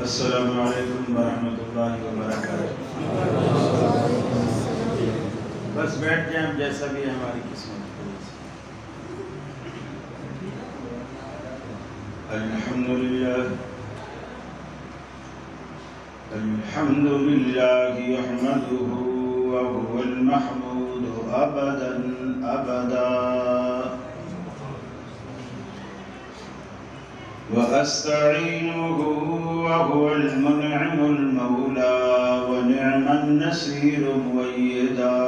السلام علیکم ورحمۃ اللہ وبرکاتہ۔ بس بیٹھ جائیں، جیسا بھی ہماری قسمت ہے۔ الحمد للہ يحمده وهو المحمود ابدا ابدا، وأستعينه وهو المنعم المولى ونعم النصير مؤيدا،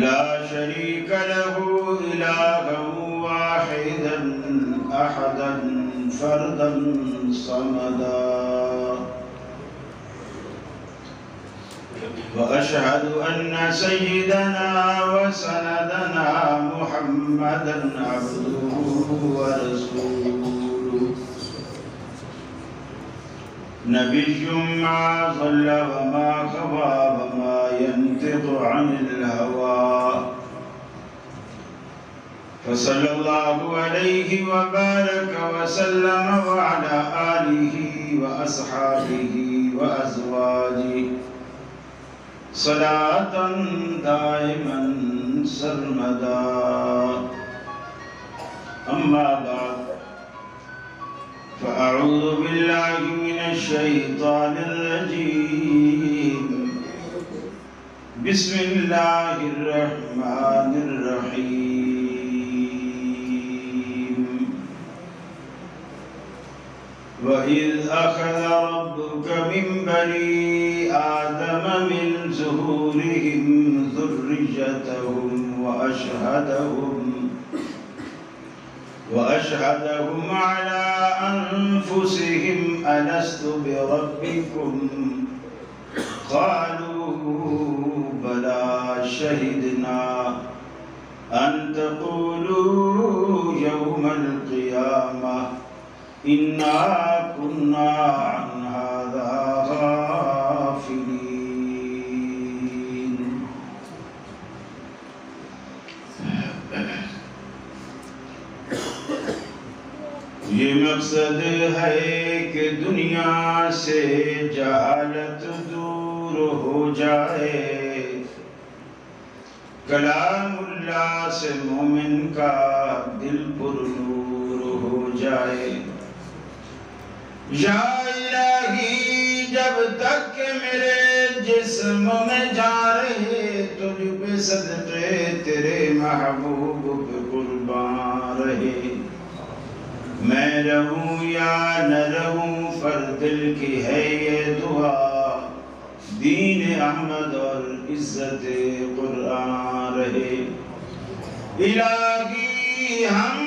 لا شريك له إلها واحدا أحدا فردا صمدا، وأشهد أن سيدنا وسندنا محمدا عبده ورسوله، نبي ما ضل وما غوى وما ينطق عن الهوى، فصلى الله عليه وبارك وسلم وعلى آله وأصحابه وأزواجه صلاة دائما سرمدا، أما بعد، فأعوذ بالله من الشيطان الرجيم، بسم الله الرحمن الرحيم، وَإِذْ أَخَذَ رَبُّكَ مِنْ بَنِي آدَمَ مِنْ ظُهُورِهِمْ ذُرِّيَّتَهُمْ وَأَشْهَدَهُمْ عَلَىٰ أَنفُسِهِمْ أَلَسْتُ بِرَبِّكُمْ قَالُوا بَلَىٰ شَهِدْنَا أَن تَقُولُوا يَوْمَ الْقِيَامَةِ إِنَّا كُنَّا عَنْ هَٰذَا غَافِلِينَ۔ یہ مقصد ہے کہ دنیا سے جہالت دور ہو جائے، کلام اللہ سے مومن کا دل پر نور ہو جائے۔ یا الہی، جب تک کہ میرے جسم میں جان رہے، تجھ پہ صدقے تیرے محبوب پہ قربان رہے، میں رہوں یا نہ رہوں پر دل کی ہے یہ دعا، دین احمد اور عزت قرآن رہے۔ الہی، ہم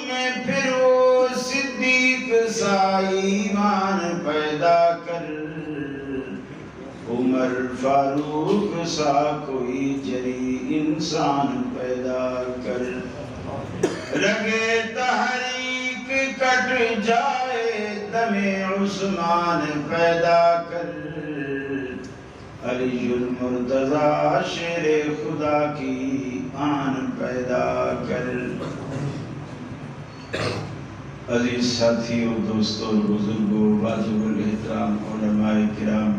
میں پھر وہ صدیق سا ایمان پیدا کر، عمر فاروق سا کوئی جری انسان پیدا کر، رگے تحریک کٹ جائے دم عثمان پیدا کر، علی المرتضیٰ شیر خدا کی آن پیدا کر۔ عزیز ساتھیوں، دوستوں، بزرگوں، واجب الاحترام علماء کرام،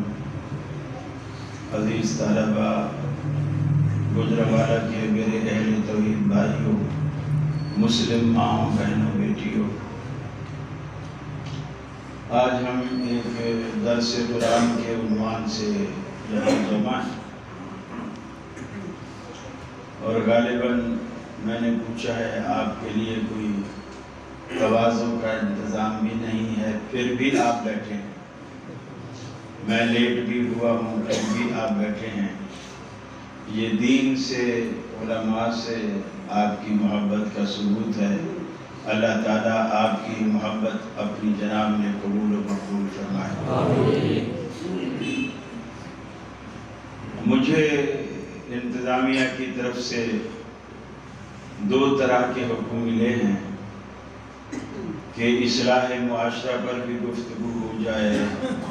عزیز طلبہ، گجرانوالہ کے میرے اہل توحید بھائیوں، مسلم ماؤں، بہنوں، بیٹیوں، آج ہم ایک درس قرآن کے عنوان سے یہاں جمع ہیں، اور غالباً میں نے پوچھا ہے آپ کے لیے کوئی توازوں کا انتظام بھی نہیں ہے، پھر بھی آپ بیٹھے ہیں، میں لیٹ بھی ہوا ہوں پھر بھی آپ بیٹھے ہیں، یہ دین سے، علماء سے آپ کی محبت کا ثبوت ہے۔ اللہ تعالیٰ آپ کی محبت اپنی جناب میں قبول و مقبول فرمائے۔ مجھے انتظامیہ کی طرف سے دو طرح کے حکم ملے ہیں کہ اصلاح معاشرہ پر بھی گفتگو ہو جائے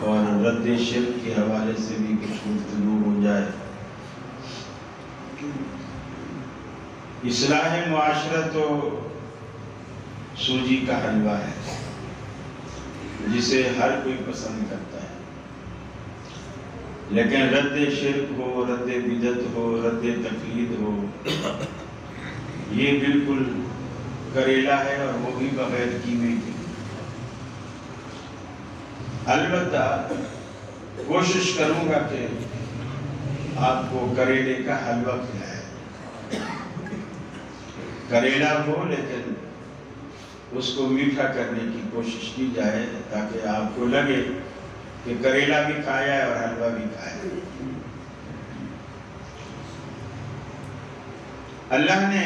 اور رد شرک کے حوالے سے بھی کچھ گفتگو ہو جائے۔ اصلاح معاشرہ تو سوجی کا حلوہ ہے جسے ہر کوئی پسند کرتا ہے، لیکن رد شرک ہو، رد بدعت ہو، رد تقلید ہو، یہ بالکل کریلا ہے، اور وہ بھی بغیر قیمے کے۔ البتہ کوشش کروں گا کہ آپ کو کریلے کا حلوہ کھلائے، کریلا ہو لیکن اس کو میٹھا کرنے کی کوشش کی جائے تاکہ آپ کو لگے کہ کریلا بھی کھایا ہے اور حلوہ بھی کھایا ہے۔ اللہ نے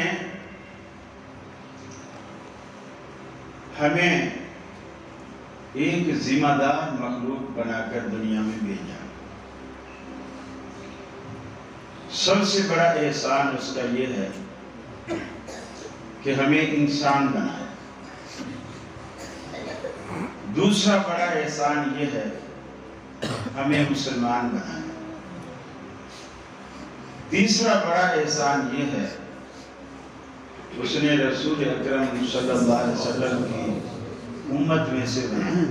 ہمیں ایک ذمہ دار مخلوق بنا کر دنیا میں بھیجا۔ سب سے بڑا احسان اس کا یہ ہے کہ ہمیں انسان بنایا۔ دوسرا بڑا احسان یہ ہے ہمیں مسلمان بنایا۔ تیسرا بڑا احسان یہ ہے اس نے رسول اکرم صلی اللہ علیہ وسلم کی امت میں سے بنایا۔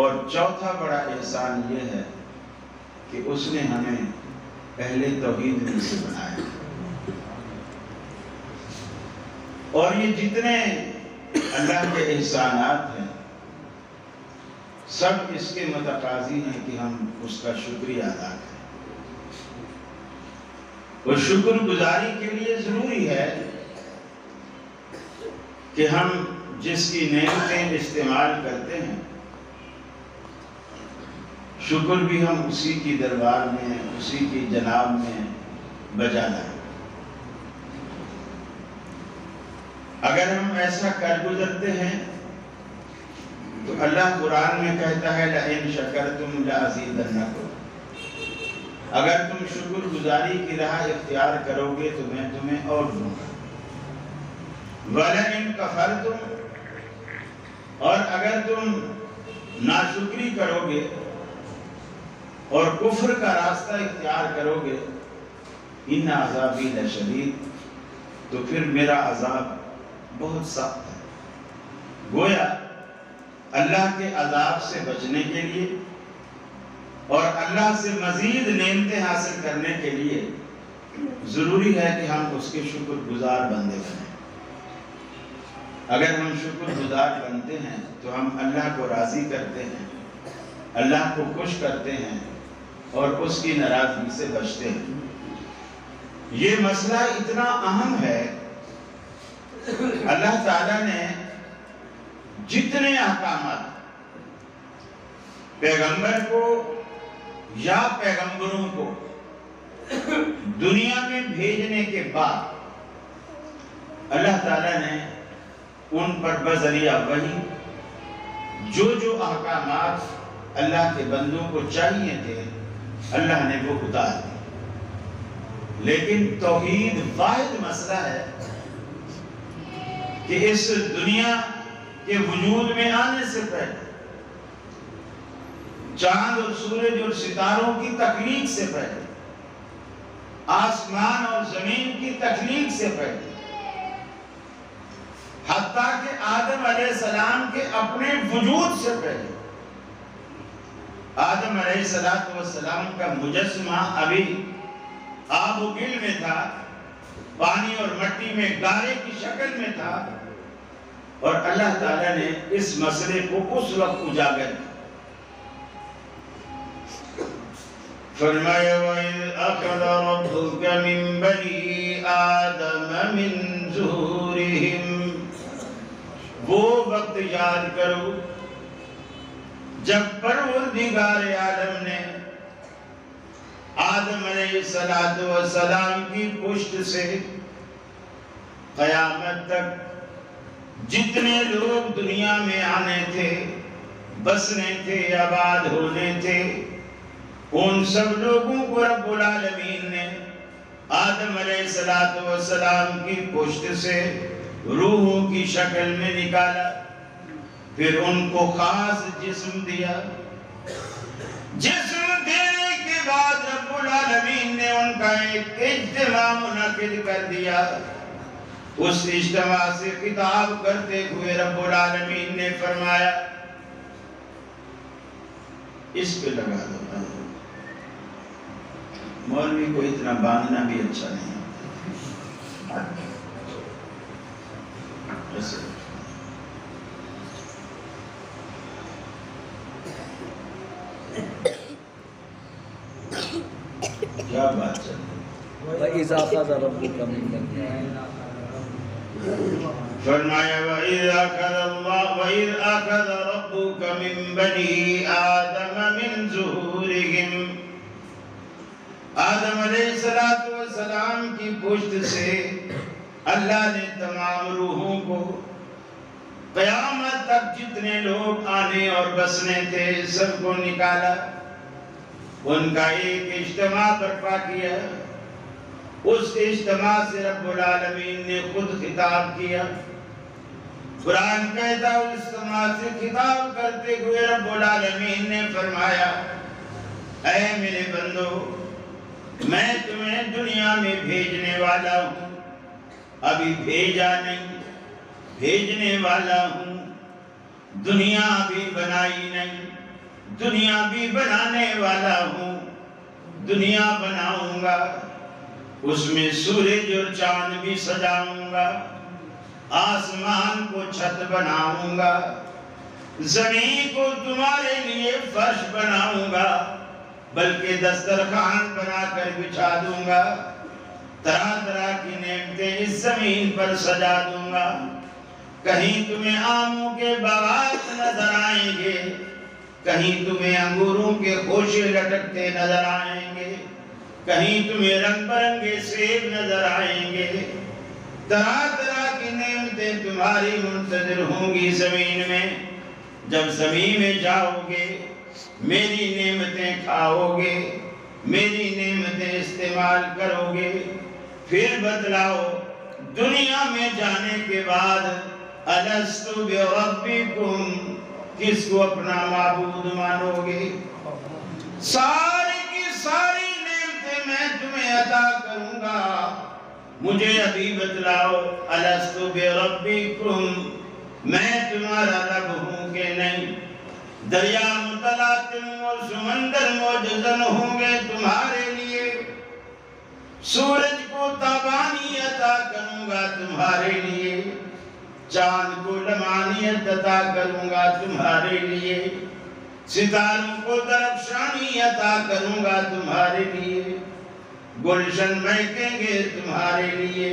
اور چوتھا بڑا احسان یہ ہے کہ اس نے ہمیں اہل توحید میں سے بنایا۔ اور یہ جتنے اللہ کے احسانات ہیں سب اس کے متقاضی ہیں کہ ہم اس کا شکریہ ادا کریں۔ اور شکر گزاری کے لیے ضروری ہے کہ ہم جس کی نعمتیں استعمال کرتے ہیں شکر بھی ہم اسی کی دربار میں، اسی کی جناب میں بجا لائیں۔ اگر ہم ایسا کر گزرتے ہیں تو اللہ قرآن میں کہتا ہے لَإِن شَكَرْتُمْ لَأَزِيدَنَّكُمْ، اگر تم شکر گزاری کی راہ اختیار کرو گے تو میں تمہیں اور دوں گا۔ وَلَئِن كَفَرْتُمْ، اور اگر تم ناشکری کرو گے اور کفر کا راستہ اختیار کرو گے إِنَّ عَذَابِي لَشَدِيدٌ، تو پھر میرا عذاب بہت سخت ہے۔ گویا اللہ کے عذاب سے بچنے کے لیے اور اللہ سے مزید نعمتیں حاصل کرنے کے لیے ضروری ہے کہ ہم اس کے شکر گزار بندے بنیں۔ اگر ہم شکر گزار بنتے ہیں تو ہم اللہ کو راضی کرتے ہیں، اللہ کو خوش کرتے ہیں اور اس کی ناراضگی سے بچتے ہیں۔ یہ مسئلہ اتنا اہم ہے، اللہ تعالیٰ نے جتنے احکامات پیغمبر کو یا پیغمبروں کو دنیا میں بھیجنے کے بعد اللہ تعالیٰ نے ان پر بذریعہ وحی جو احکامات اللہ کے بندوں کو چاہیے تھے اللہ نے وہ اتار دی۔ لیکن توحید واحد مسئلہ ہے کہ اس دنیا کے وجود میں آنے سے پہلے، چاند اور سورج اور ستاروں کی تخلیق سے پہلے، آسمان اور زمین کی تخلیق سے پہلے، حتیٰ کہ آدم علیہ السلام کے اپنے وجود سے پہلے، آدم علیہ السلام کا مجسمہ ابھی آب و گل میں تھا، پانی اور مٹی میں گارے کی شکل میں تھا، اور اللہ تعالیٰ نے اس مسئلے کو اس وقت اجاگر کیا۔ فرمایا وَإِذْ أَخَذَ رَبُّكَ مِن بَنِي آدَمَ مِن ظُهُورِهِمْ، وہ وقت یاد کرو جب پروردگار عالم نے آدم علیہ السلام کی پشت سے قیامت تک جتنے لوگ دنیا میں آنے تھے، بسنے تھے، آباد ہونے تھے، ان سب لوگوں کو رب العالمین نے آدم علیہ السلام کی پشت سے روحوں کی شکل میں نکالا، پھر ان کو خاص جسم دیا۔ جسم دینے کے بعد رب العالمین نے ان کا ایک اجتماع منعقد کر دیا، اس اجتماع سے خطاب کرتے ہوئے رب العالمین نے فرمایا اس پہ لگا دو. مولوی کو اتنا باندھنا بھی اچھا نہیں کیا بات چل رہی وَإِذَا أَخَذَ رَبُّكَ مِن بَنِي فرمایا وَإِذْ أَخَذَ رَبُّكَ مِن بَنِي آدَمَ مِن ظُهُورِهِمْ آدم علیہ السلام کی پشت سے اللہ نے تمام روحوں کو قیامت تک جتنے لوگ آنے اور بسنے تھے سب کو نکالا، ان کا ایک اجتماع برپا کیا. اس اجتماع سے رب العالمین نے خود خطاب کیا. قرآن کہتا اس اجتماع سے خطاب کرتے ہوئے رب العالمین نے فرمایا اے میرے بندو، میں تمہیں دنیا میں بھیجنے والا ہوں، ابھی بھیجا نہیں، بھیجنے والا ہوں. دنیا بھی بنائی نہیں، دنیا بھی بنانے والا ہوں. دنیا بناؤں گا، اس میں سورج اور چاند بھی سجاؤں گا، آسمان کو چھت بناؤں گا، زمین کو تمہارے لیے فرش بناؤں گا، بلکہ دسترخوان بنا کر بچھا دوں گا. طرح طرح کی نعمتیں اس زمین پر سجا دوں گا. کہیں تمہیں آموں کے باغات نظر آئیں گے، کہیں تمہیں انگوروں کے خوشے لٹکتے نظر آئیں گے، کہیں تمہیں رنگ برنگے سیب نظر آئیں گے. طرح طرح کی نعمتیں تمہاری منتظر ہوں گی زمین میں. جب زمین میں جاؤ گے میری نعمتیں کھاؤ گے، میری نعمتیں استعمال کرو گے. پھر بتلاؤ دنیا میں جانے کے بعد الست بربکم، کس کو اپنا معبود مانو گے؟ ساری کی ساری نعمتیں میں تمہیں عطا کروں گا، مجھے ابھی بتلاؤ الست بربکم، میں تمہارا رب ہوں کہ نہیں؟ دریا متلاطم اور سمندر موجزن ہوں گے تمہارے لیے، سورج کو تابانی عطا کروں گا تمہارے لیے، چاند کو لمعانیت عطا کروں گا تمہارے لیے، ستاروں کو درفشانی عطا کروں گا تمہارے لیے. گلشن مہکیں گے تمہارے لیے،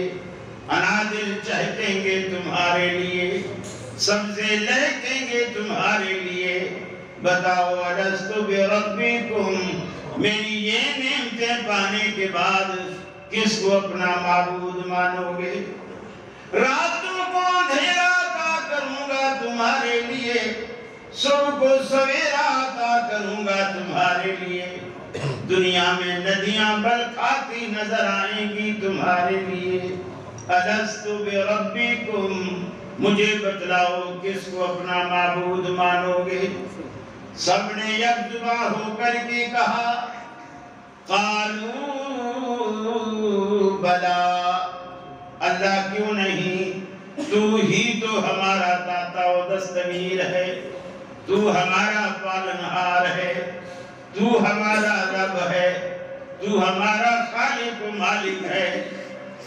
انادل چہکیں گے تمہارے لیے، سبزے لہکیں گے تمہارے لیے. بتاؤ الست بربکم، میری یہ نعمتیں پانے کے بعد کس کو اپنا معبود مانو گے؟ راتوں کو اندھیرا عطا کروں گا تمہارے لیے، صبح کو سویرا عطا کروں گا تمہارے لیے. دنیا میں ندیاں بلکھاتی نظر آئیں گی تمہارے لیے. الست بربکم، مجھے بتلاؤ کس کو اپنا معبود مانو گے؟ سب نے یک زباں ہو کر کے کہا قالوا بلا، اللہ کیوں نہیں، تو ہی تو ہمارا داتا و دستگیر ہے، تو ہمارا پالنہار ہے، تو ہمارا رب ہے، تو ہمارا خالق و مالک ہے.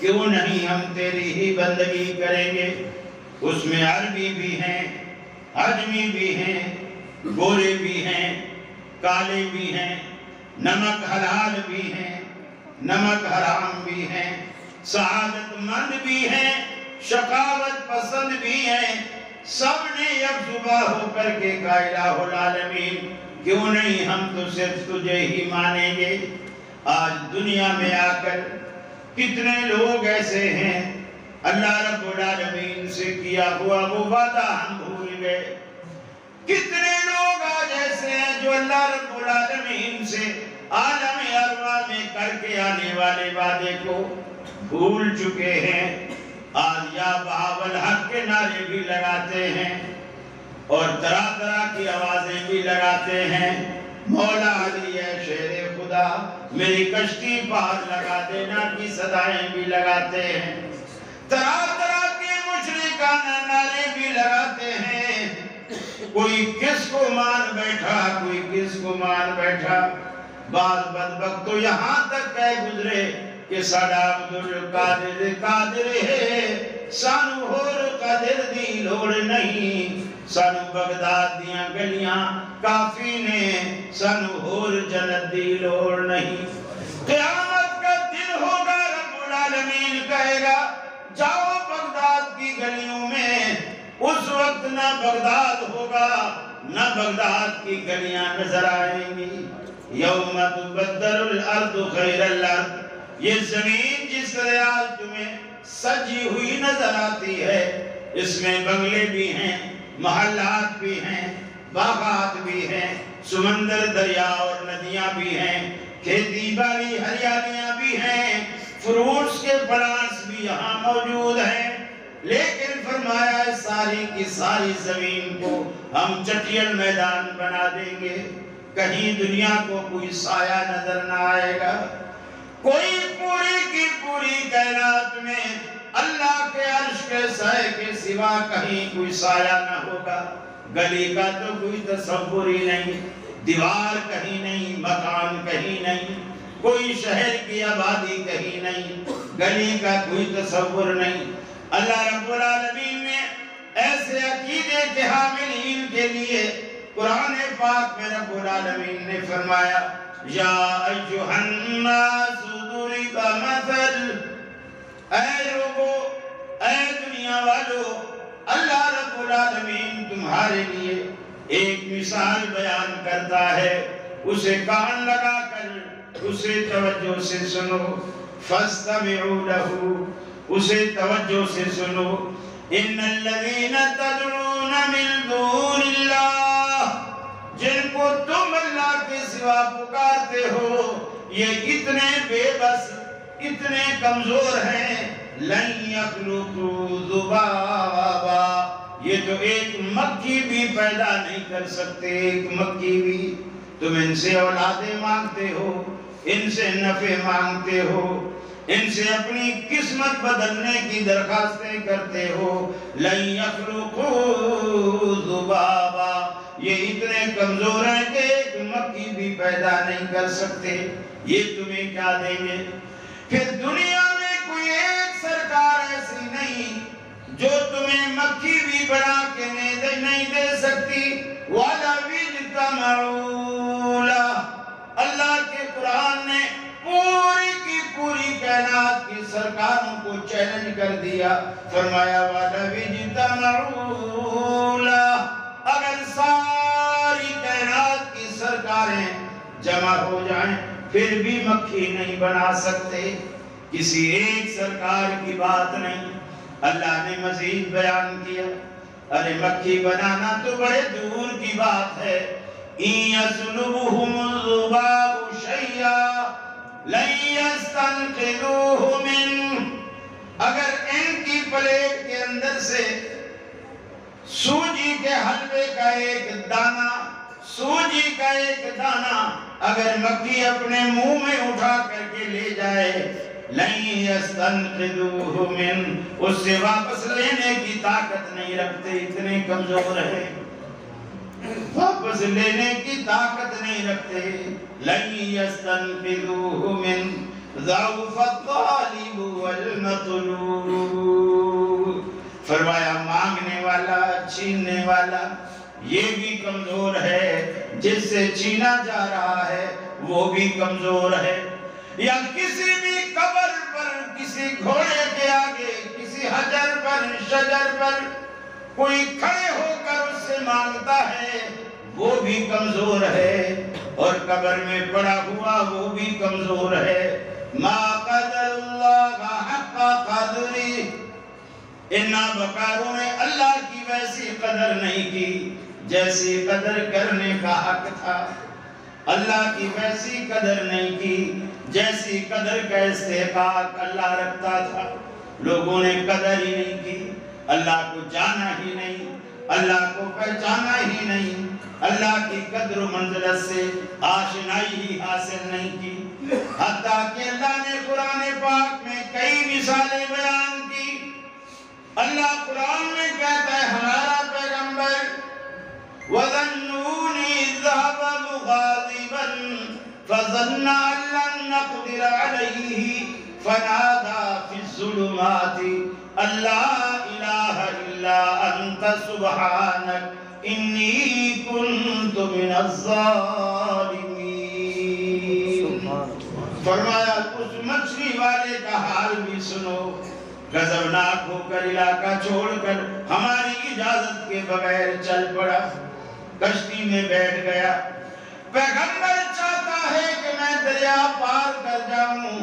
کیوں نہیں ہم تیری ہی بندگی کریں گے؟ اس میں عربی بھی ہیں، عجمی بھی ہیں، گورے بھی ہیں، کالے بھی ہیں، نمک حلال بھی ہیں، نمک حرام بھی ہیں، سعادت مند بھی ہیں، شقاوت پسند بھی ہیں. سب نے یک زباں ہو کر کے کہا الہ العالمین، کیوں نہیں ہم تو صرف تجھے ہی مانیں گے. آج دنیا میں آ کر کتنے لوگ ایسے ہیں اللہ رب العالمین سے کیا ہوا وہ وعدہ ہم بھول گئے. کتنے لوگ آج ایسے ہیں جو اللہ رب العالمین سے عالم ارواح میں کر کے آنے والے وعدے کو بھول چکے ہیں. آج یا بہاول حق کے نعرے بھی لگاتے ہیں اور طرح طرح کی آوازیں بھی لگاتے ہیں. مولا علی ہے شیر خدا، میری کشتی پار لگا دینا کی صدائیں بھی لگاتے ہیں. طرح طرح عاشقانہ نعرے بھی لگاتے ہیں، کوئی کس کو مان بیٹھا، کوئی کس کو مان بیٹھا۔ بعض بدبخت تو یہاں تک کہہ گزرے کہ ساڈا عبدالقادر قادر ہے، سانو ہور قادر دی لوڑ نہیں، سانو بغداد دیاں گلیاں کافی نے، سانو ہور جنت دی لوڑ نہیں۔ قیامت کا دن ہوگا، رب العالمین کہے گا جاؤ بغداد کی گلیوں میں، اس وقت نہ بغداد ہوگا، نہ بغداد کی گلیاں نظر آئیں گی۔ یوم تبدل الارض غیر الارض، یہ زمین جس طرح آج تمہیں سجی ہوئی نظر آتی ہے، اس میں بنگلے بھی ہیں، محلات بھی ہیں، باغات بھی ہیں، سمندر دریا اور ندیاں بھی ہیں، کھیتی باڑی ہریالیاں بھی ہیں، فروٹس کے پلانٹس بھی یہاں موجود ہیں، لیکن فرمایا ہے ساری کی ساری زمین کو ہم چٹیل میدان بنا دیں گے، کہیں دنیا کو کوئی سایہ نظر نہ آئے گا، کوئی پوری کی پوری کائنات میں اللہ کے عرش کے سائے کے سوا کہیں کوئی سایہ نہ ہوگا۔ گلی کا تو کوئی تصور ہی نہیں، دیوار کہیں نہیں، مکان کہیں نہیں، کوئی شہر کی آبادی کہیں نہیں، گلی کا کوئی تصور نہیں۔ اللہ رب العالمین نے ایسے عقیدے کے حاملین کے لیے قرآن پاک میں رب العالمین نے فرمایا یا ایھا الناس ضرب مثل، اے لوگو، اے دنیا والو، اللہ رب العالمین تمہارے لیے ایک مثال بیان کرتا ہے، اسے کان لگا کر اسے توجہ سے سنو، فاستمعوا لہ، اسے توجہ سے سنو۔ ان الذین تدعون من دون اللہ، جن کو تم اللہ کے سوا پکارتے ہو، یہ اتنے بے بس، اتنے کمزور ہیں، لن یخلقوا ذبابا، یہ تو ایک مکھی بھی پیدا نہیں کر سکتے، ایک مکھی بھی۔ تم ان سے اولادیں مانگتے ہو، ان سے نفع مانگتے ہو، ان سے اپنی قسمت بدلنے کی درخواستیں کرتے ہو، لن یخلقوا ذبابا، یہ اتنے کمزور ہیں کہ ایک مکھی بھی پیدا نہیں کر سکتے، یہ تمہیں کیا دیں گے؟ پھر دنیا میں کوئی ایک سرکار ایسی نہیں جو تمہیں مکھی بھی بنا کے نہیں دے سکتی۔ وَلَوِ اجْتَمَعُوا لَهُ، اللہ کے قرآن نے پوری کی پوری کائنات کی سرکاروں کو چیلنج کر دیا، فرمایا وَلَوِ اجْتَمَعُوا لَهُ، اگر ساری کائنات کی سرکاریں جمع ہو جائیں پھر بھی مکھی نہیں بنا سکتے، کسی ایک سرکار کی بات نہیں۔ اللہ نے مزید بیان کیا، ارے مکھی بنانا تو بڑے دور کی بات ہے، إِن يَسْلُبْهُمُ الذُّبَابُ شَيْئًا لَن يَسْتَنقِذُوهُ مِنْهُ، اگر ان کی پلیٹ کے اندر سے سوجی کے حلوے کا ایک دانہ، سوجی کا ایک دانہ اگر مکھی اپنے منہ میں اٹھا کر کے لے جائے، لَن يَسْتَنقِذُوهُ مِنْهُ، اس سے واپس لینے کی طاقت نہیں رکھتے، اتنے کمزور ہیں، واپس لینے کی طاقت نہیں رکھتے۔ لَن يَسْتَنقِذُوهُ مِنْهُ ضَعُفَ الطَّالِبُ وَالْمَطْلُوبُ، فرمایا مانگنے والا، چھیننے والا یہ بھی کمزور ہے، جس سے چھینا جا رہا ہے وہ بھی کمزور ہے۔ یا کسی بھی قبر پر، کسی گھوڑے کے آگے، کسی حجر پر، شجر پر کوئی کھڑے ہو کر اس سے مانگتا ہے وہ بھی کمزور ہے، اور قبر میں پڑا ہوا وہ بھی کمزور ہے۔ ما قدر اللہ حق قدری، ان نابکاروں نے اللہ کی ویسی قدر نہیں کی جیسی قدر کرنے کا حق تھا، اللہ کی ویسی قدر نہیں کی جیسی قدر کا استحقاق اللہ رکھتا تھا، لوگوں نے قدر ہی نہیں کی، اللہ کو جانا ہی نہیں، اللہ کو پہچانا ہی نہیں، اللہ کی قدر و منزلت سے آشنائی ہی حاصل نہیں کی، حتیٰ کہ اللہ نے قرآن پاک میں کئی مثالیں بیان کی۔ اللہ قرآن میں کہتا ہے ہمارا پیغمبر وَظَنُّونِ ذَهَبَ مُغَاضِبًا فَظَنَّ أَن لَّن نَّقْدِرَ عَلَيْهِ فَنَادَىٰ فِي الظُّلُمَاتِ أَن لَّا إِلَٰهَ إِلَّا أَنتَ سُبْحَانَكَ إِنِّي كُنتُ مِنَ الظَّالِمِينَ۔ فرمایا اس مچھلی والے کا حال بھی سنو، غضبناک ہو کر علاقہ چھوڑ کر ہماری اجازت کے بغیر چل پڑا، کشتی میں بیٹھ گیا۔ پیغمبر چاہتا ہے کہ میں دریا پار کر جاؤں،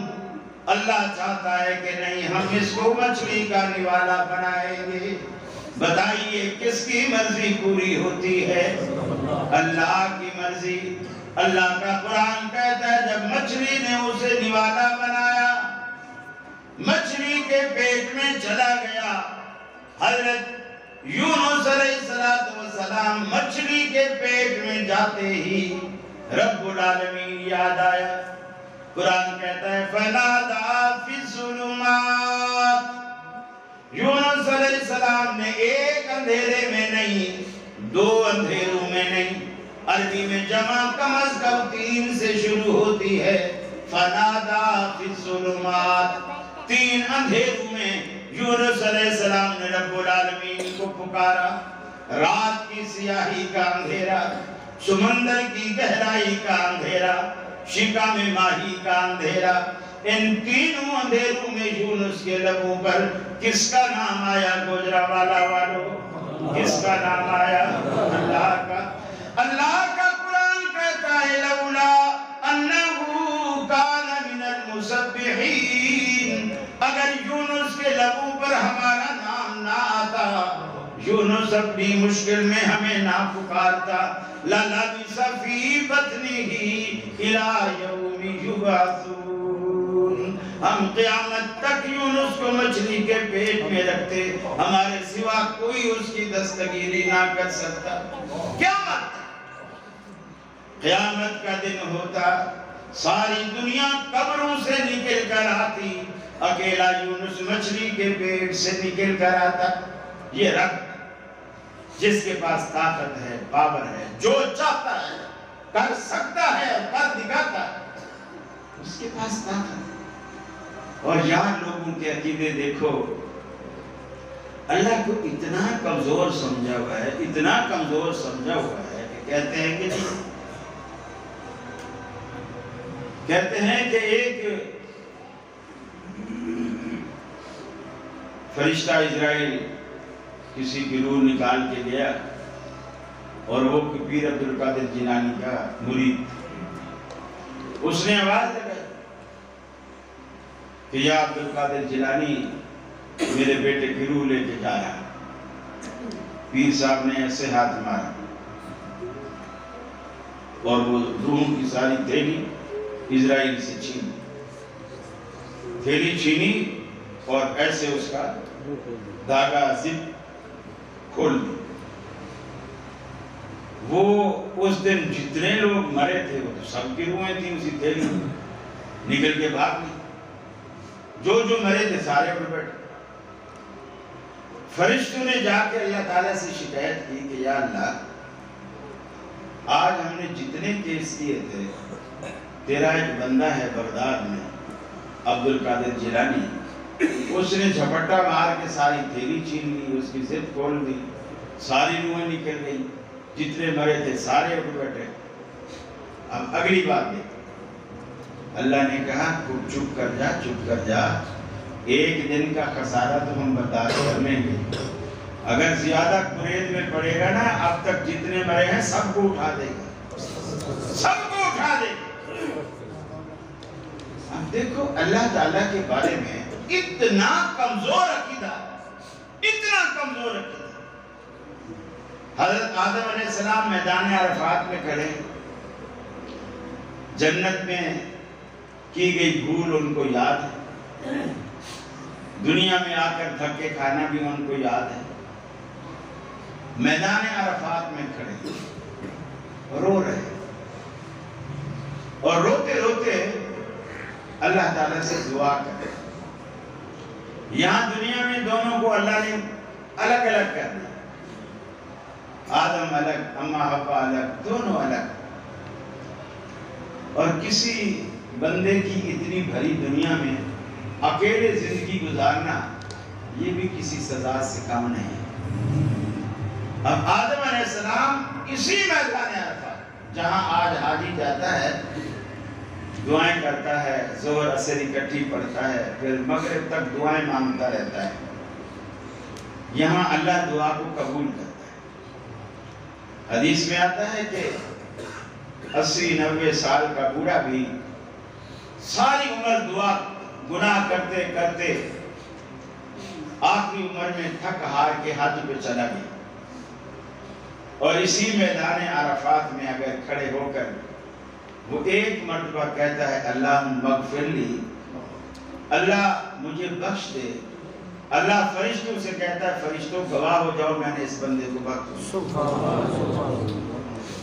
اللہ چاہتا ہے کہ نہیں ہم اس کو مچھلی کا نوالا بنائیں گے۔ بتائیے کس کی مرضی پوری ہوتی ہے؟ اللہ کی مرضی۔ اللہ کا قرآن کہتا ہے جب مچھلی نے اسے نوالا بنایا، مچھلی کے پیٹ میں چلا گیا، حضرت یونس علیہ السلام مچھلی کے پیٹ میں جاتے ہی رب العالمین یاد آیا۔ قرآن کہتا ہے فَنَادَىٰ فِي الظُّلُمَاتِ، یونس علیہ السلام نے ایک اندھیرے میں نہیں، دو اندھیروں میں نہیں، عربی میں جمع کم از کم 3 سے شروع ہوتی ہے۔ فَنَادَىٰ فِي الظُّلُمَاتِ، 3 اندھیروں میں یونس علیہ السلام نے رب العالمین کو پکارا۔ رات کی سیاہی کا اندھیرا، سمندر کی گہرائی کا اندھیرا، شکا میں ماہی کا اندھیرا، ان تینوں اندھیروں میں یونس کے لبوں پر کس کا نام آیا؟ گوجرانوالہ والوں، کس کا نام آیا؟ اللہ کا۔ اللہ کا قرآن کہتا ہے لولا انہو کان من المسبحین، اگر یونس کے لبوں پر ہمارا نام نہ آتا، یونس اپنی مشکل میں ہمیں نہ پکارتا، لَلَبِثَ فِي بَطْنِهِ إِلَىٰ يَوْمِ يُبْعَثُونَ، ہم قیامت تک یونس کو مچھلی کے پیٹ میں رکھتے، ہمارے سوا کوئی اس کی دستگیری نہ کر سکتا۔ قیامت کا دن ہوتا، ساری دنیا قبروں سے نکل کر آتی، اکیلا یونس مچھلی کے پیٹ سے نکل کر آتا۔ یہ رب جس کے پاس طاقت ہے، پاور ہے، جو چاہتا ہے کر سکتا ہے اور کر دکھاتا ہے، اس کے پاس طاقت ہے۔ اور یہاں لوگوں کے عقیدے دیکھو، اللہ کو اتنا کمزور سمجھا ہوا ہے، اتنا کمزور سمجھا ہوا ہے کہ کہتے ہیں کہ نہیں، کہتے ہیں کہ ایک فرشتہ اسرائیل کسی کی روح نکال کے گیا اور وہ پیر عبدالقادر جیلانی کا مرید، اس نے آواز لگائی کہ یا عبدالقادر جیلانی میرے بیٹے کی روح لے کے جا رہا۔ پیر صاحب نے ایسے ہاتھ مارا اور وہ روح کی ساری تھیلی اسرائیل سے چھینی، تھیلی چھینی اور ایسے اس کا دھاگا زپ کھول دی۔ وہ اس دن جتنے لوگ مرے تھے وہ تو سب کی روحیں تھیں اسی تھیلی میں، نکل کے بھاگ گئی، جو مرے تھے سارے اٹھ بیٹھے۔ فرشتوں نے جا کے اللہ تعالیٰ سے شکایت کی کہ یا اللہ، آج ہم نے جتنے کیس کیے تھے، تیرا ایک بندہ ہے بغداد میں عبدالقادر جیلانی، اس نے جھپٹا مار کے ساری تھیلی چھین لی، اس کی زپ کھول دی، ساری روحیں نکل گئی، جتنے مرے تھے سارے اٹھ بیٹھے۔ اب اگلی بات دیکھو، اللہ نے کہا چپ کر جا، چپ کر جا، ایک دن کا خسارہ تو ہم برداشت کر لیں گے، اگر زیادہ قرید میں پڑے گا نا، اب تک جتنے مرے ہیں سب کو اٹھا دے گا، سب کو اٹھا دے گا۔ اب دیکھو اللہ تعالیٰ کے بارے میں اتنا کمزور عقیدہ، اتنا کمزور عقیدہ۔ حضرت آدم علیہ السلام میدان عرفات میں کھڑے، جنت میں کی گئی بھول ان کو یاد ہے، دنیا میں آ کر دھکے کھانا بھی ان کو یاد ہے، میدان عرفات میں کھڑے رو رہے، اور روتے روتے اللہ تعالیٰ سے دعا کرے، یہاں دنیا میں دونوں کو اللہ نے الگ الگ کر دیا، آدم الگ، اماں حوا الگ، دونوں الگ۔ اور کسی بندے کی اتنی بھری دنیا میں اکیلے زندگی گزارنا یہ بھی کسی سزا سے کم نہیں ہے۔ اب آدم علیہ السلام اسی میدان عرفات جہاں آج حاجی جاتا ہے، دعائیں کرتا ہے، ظہر عصر اکٹھی پڑھتا ہے، پھر مغرب تک دعائیں مانگتا رہتا ہے، یہاں اللہ دعا کو قبول کرتا ہے۔ حدیث میں آتا ہے کہ 80-90 سال کا بوڑھا بھی ساری عمر دعا گناہ کرتے کرتے آخری عمر میں تھک ہار کے حج پہ چلا گیا، اور اسی میدان عرفات میں اگر کھڑے ہو کر وہ ایک مرتبہ کہتا ہے اللہ مغفر لی، اللہ مجھے بخش دے، اللہ فرشتوں سے کہتا ہے فرشتوں گواہ ہو جاؤ میں نے اس بندے کو بخش دیا۔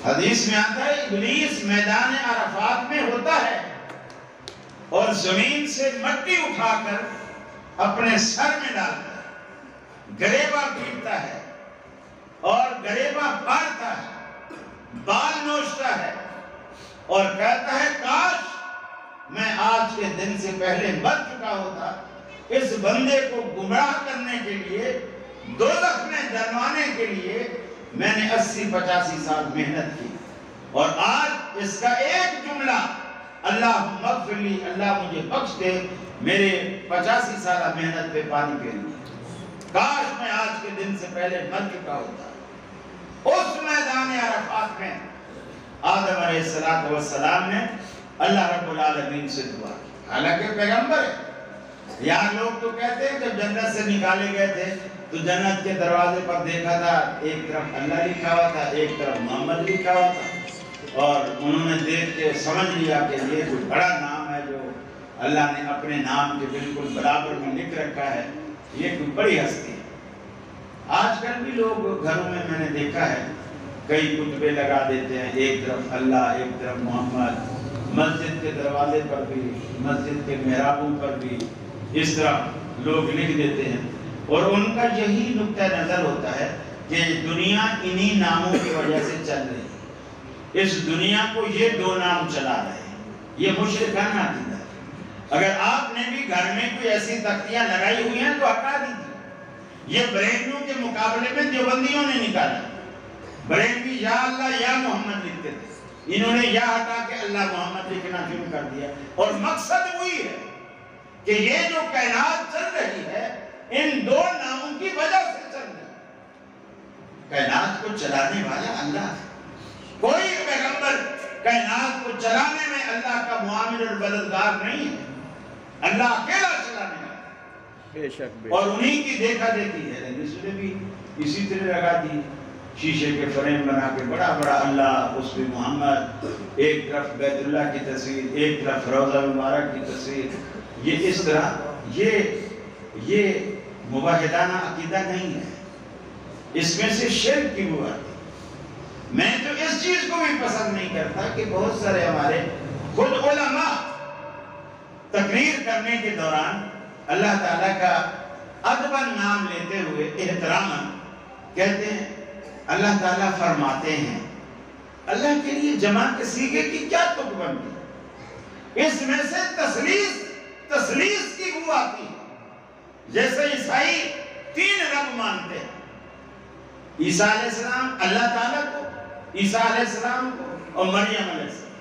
حدیث میں آتا ہے ابلیس میدان عرفات میں ہوتا ہے اور زمین سے مٹی اٹھا کر اپنے سر میں ڈالتا ہے، گریباں پیٹتا ہے اور گریباں پھاڑتا ہے، بال نوچتا ہے اور کہتا ہے کاش میں آج کے دن سے پہلے مر چکا ہوتا، اس بندے کو گمراہ کرنے کے لیے، دوزخ میں ڈلوانے کے لیے میں نے 80-85 سال محنت کی، اور آج اس کا ایک جملہ اللہ مغفر لی، اللہ مجھے بخش دے، میرے 85 سالہ محنت پہ پانی پھیر دیا، کاش میں آج کے دن سے پہلے مر چکا ہوتا۔ اس میدان عرفات میں آدم علیہ السلام نے اللہ رب العالمین سے دعا کی، حالانکہ پیغمبر ہے۔ یہاں لوگ تو کہتے ہیں جب جنت سے نکالے گئے تھے تو جنت کے دروازے پر دیکھا تھا، ایک طرف اللہ لکھا ہوا تھا، ایک طرف محمد لکھا ہوا تھا، اور انہوں نے دیکھ کے سمجھ لیا کہ یہ کوئی بڑا نام ہے جو اللہ نے اپنے نام کے بالکل برابر میں لکھ رکھا ہے، یہ کوئی بڑی ہستی ہے۔ آج کل بھی لوگ گھروں میں نے دیکھا ہے کئی کتبے لگا دیتے ہیں، ایک طرف اللہ ایک طرف محمد، مسجد کے دروازے پر بھی، مسجد کے محرابوں پر بھی اس طرح لوگ لکھ دیتے ہیں، اور ان کا یہی نقطہ نظر ہوتا ہے کہ دنیا انہی ناموں کی وجہ سے چل رہی ہے، اس دنیا کو یہ دو نام چلا رہے ہیں، یہ مشرکانہ عقیدہ ہے۔ اگر آپ نے بھی گھر میں کوئی ایسی تختیاں لگائی ہوئی ہیں تو ہٹا دیجیے، یہ بریلویوں کے مقابلے میں دیوبندیوں نے نکالا، بریلوی یا اللہ یا محمد لکھتے تھے، انہوں نے یا ہٹا کے اللہ محمد لکھنا شروع کر دیا، اور مقصد وہی ہے کہ یہ جو کائنات چل رہی ہے ان دو ناموں کی وجہ سے چل رہی ہے۔ کائنات کو چلانے والا اللہ ہے، کوئی پیغمبر کائنات کو چلانے میں اللہ کا معاون اور مددگار نہیں ہے، اللہ اکیلا چلانے والا ہے، بے شک اور انہی کی دیکھا دیکھی ہے۔ اس نے بھی اسی طرح لگا دی، شیشے کے فریم بنا کے بڑا بڑا اللہ، اس پہ محمد، ایک طرف بیت اللہ کی تصویر، ایک طرف روضہ مبارک کی تصویر، یہ اس طرح یہ مباحدانہ عقیدہ نہیں ہے، اس میں سے شرک کی بو آتی ہے۔ میں تو اس چیز کو بھی پسند نہیں کرتا کہ بہت سارے ہمارے خود علماء تقریر کرنے کے دوران اللہ تعالیٰ کا ادباً نام لیتے ہوئے احتراماً کہتے ہیں اللہ تعالیٰ فرماتے ہیں، اللہ کے لیے جمع کے سیغے کی کیا تک بنتی؟ اس میں سے تسلیس کی بو آتی ہے۔ جیسے عیسائی 3 رب مانتے ہیں، عیسیٰ علیہ السلام، اللہ تعالیٰ کو، عیسیٰ علیہ السلام کو اور مریم علیہ السلام۔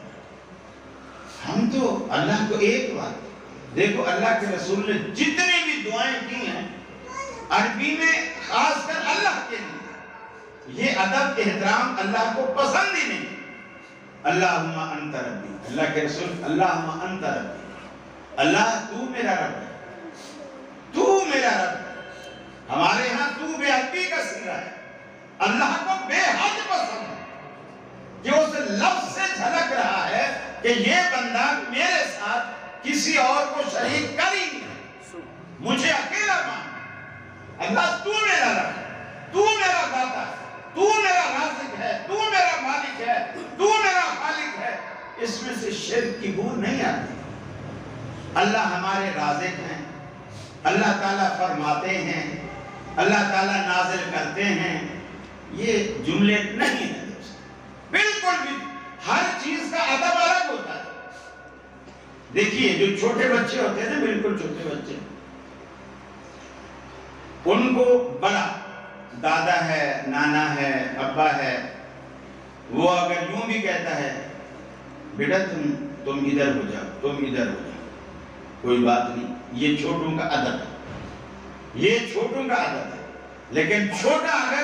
ہم تو اللہ کو ایک بات، دیکھو اللہ کے رسول نے جتنی بھی دعائیں کی ہیں عربی میں خاص کر اللہ کے لیے، یہ ادب احترام اللہ کو پسند ہی نہیں۔ اللہم انت ربی، اللہ کے رسول اللہم انت ربی، اللہ تو میرا رب ہے، تو میرا رب ہے۔ ہمارے ہاں تو بے حدی کا سیغہ ہے، اللہ کو بے حد پسند ہے کہ اس لفظ سے جھلک رہا ہے کہ یہ بندہ میرے ساتھ کسی اور کو شریک کر ہی نہیں، مجھے اکیلا مان، اللہ تو میرا رب ہے، تو میرا داتا ہے، تو میرا رازق ہے، تو میرا مالک ہے، تو میرا خالق ہے۔ اس میں سے شرک کی بو نہیں آتی۔ اللہ ہمارے رازق ہیں، اللہ تعالیٰ فرماتے ہیں، اللہ تعالیٰ نازل کرتے ہیں، یہ جملے نہیں ہیں دوست، بالکل بھی ہر چیز کا ادب الگ ہوتا ہے۔ دیکھیے جو چھوٹے بچے ہوتے ہیں نا، بالکل چھوٹے بچے، ان کو بڑا دادا ہے، نانا ہے، ابا ہے، وہ اگر یوں بھی کہتا ہے بیٹا تم ادھر ہو جاؤ، تم ادھر ہو جاؤ، کوئی بات نہیں، یہ چھوٹوں کا ادب ہے، یہ چھوٹوں کا ادب ہے۔ لیکن چھوٹا اگر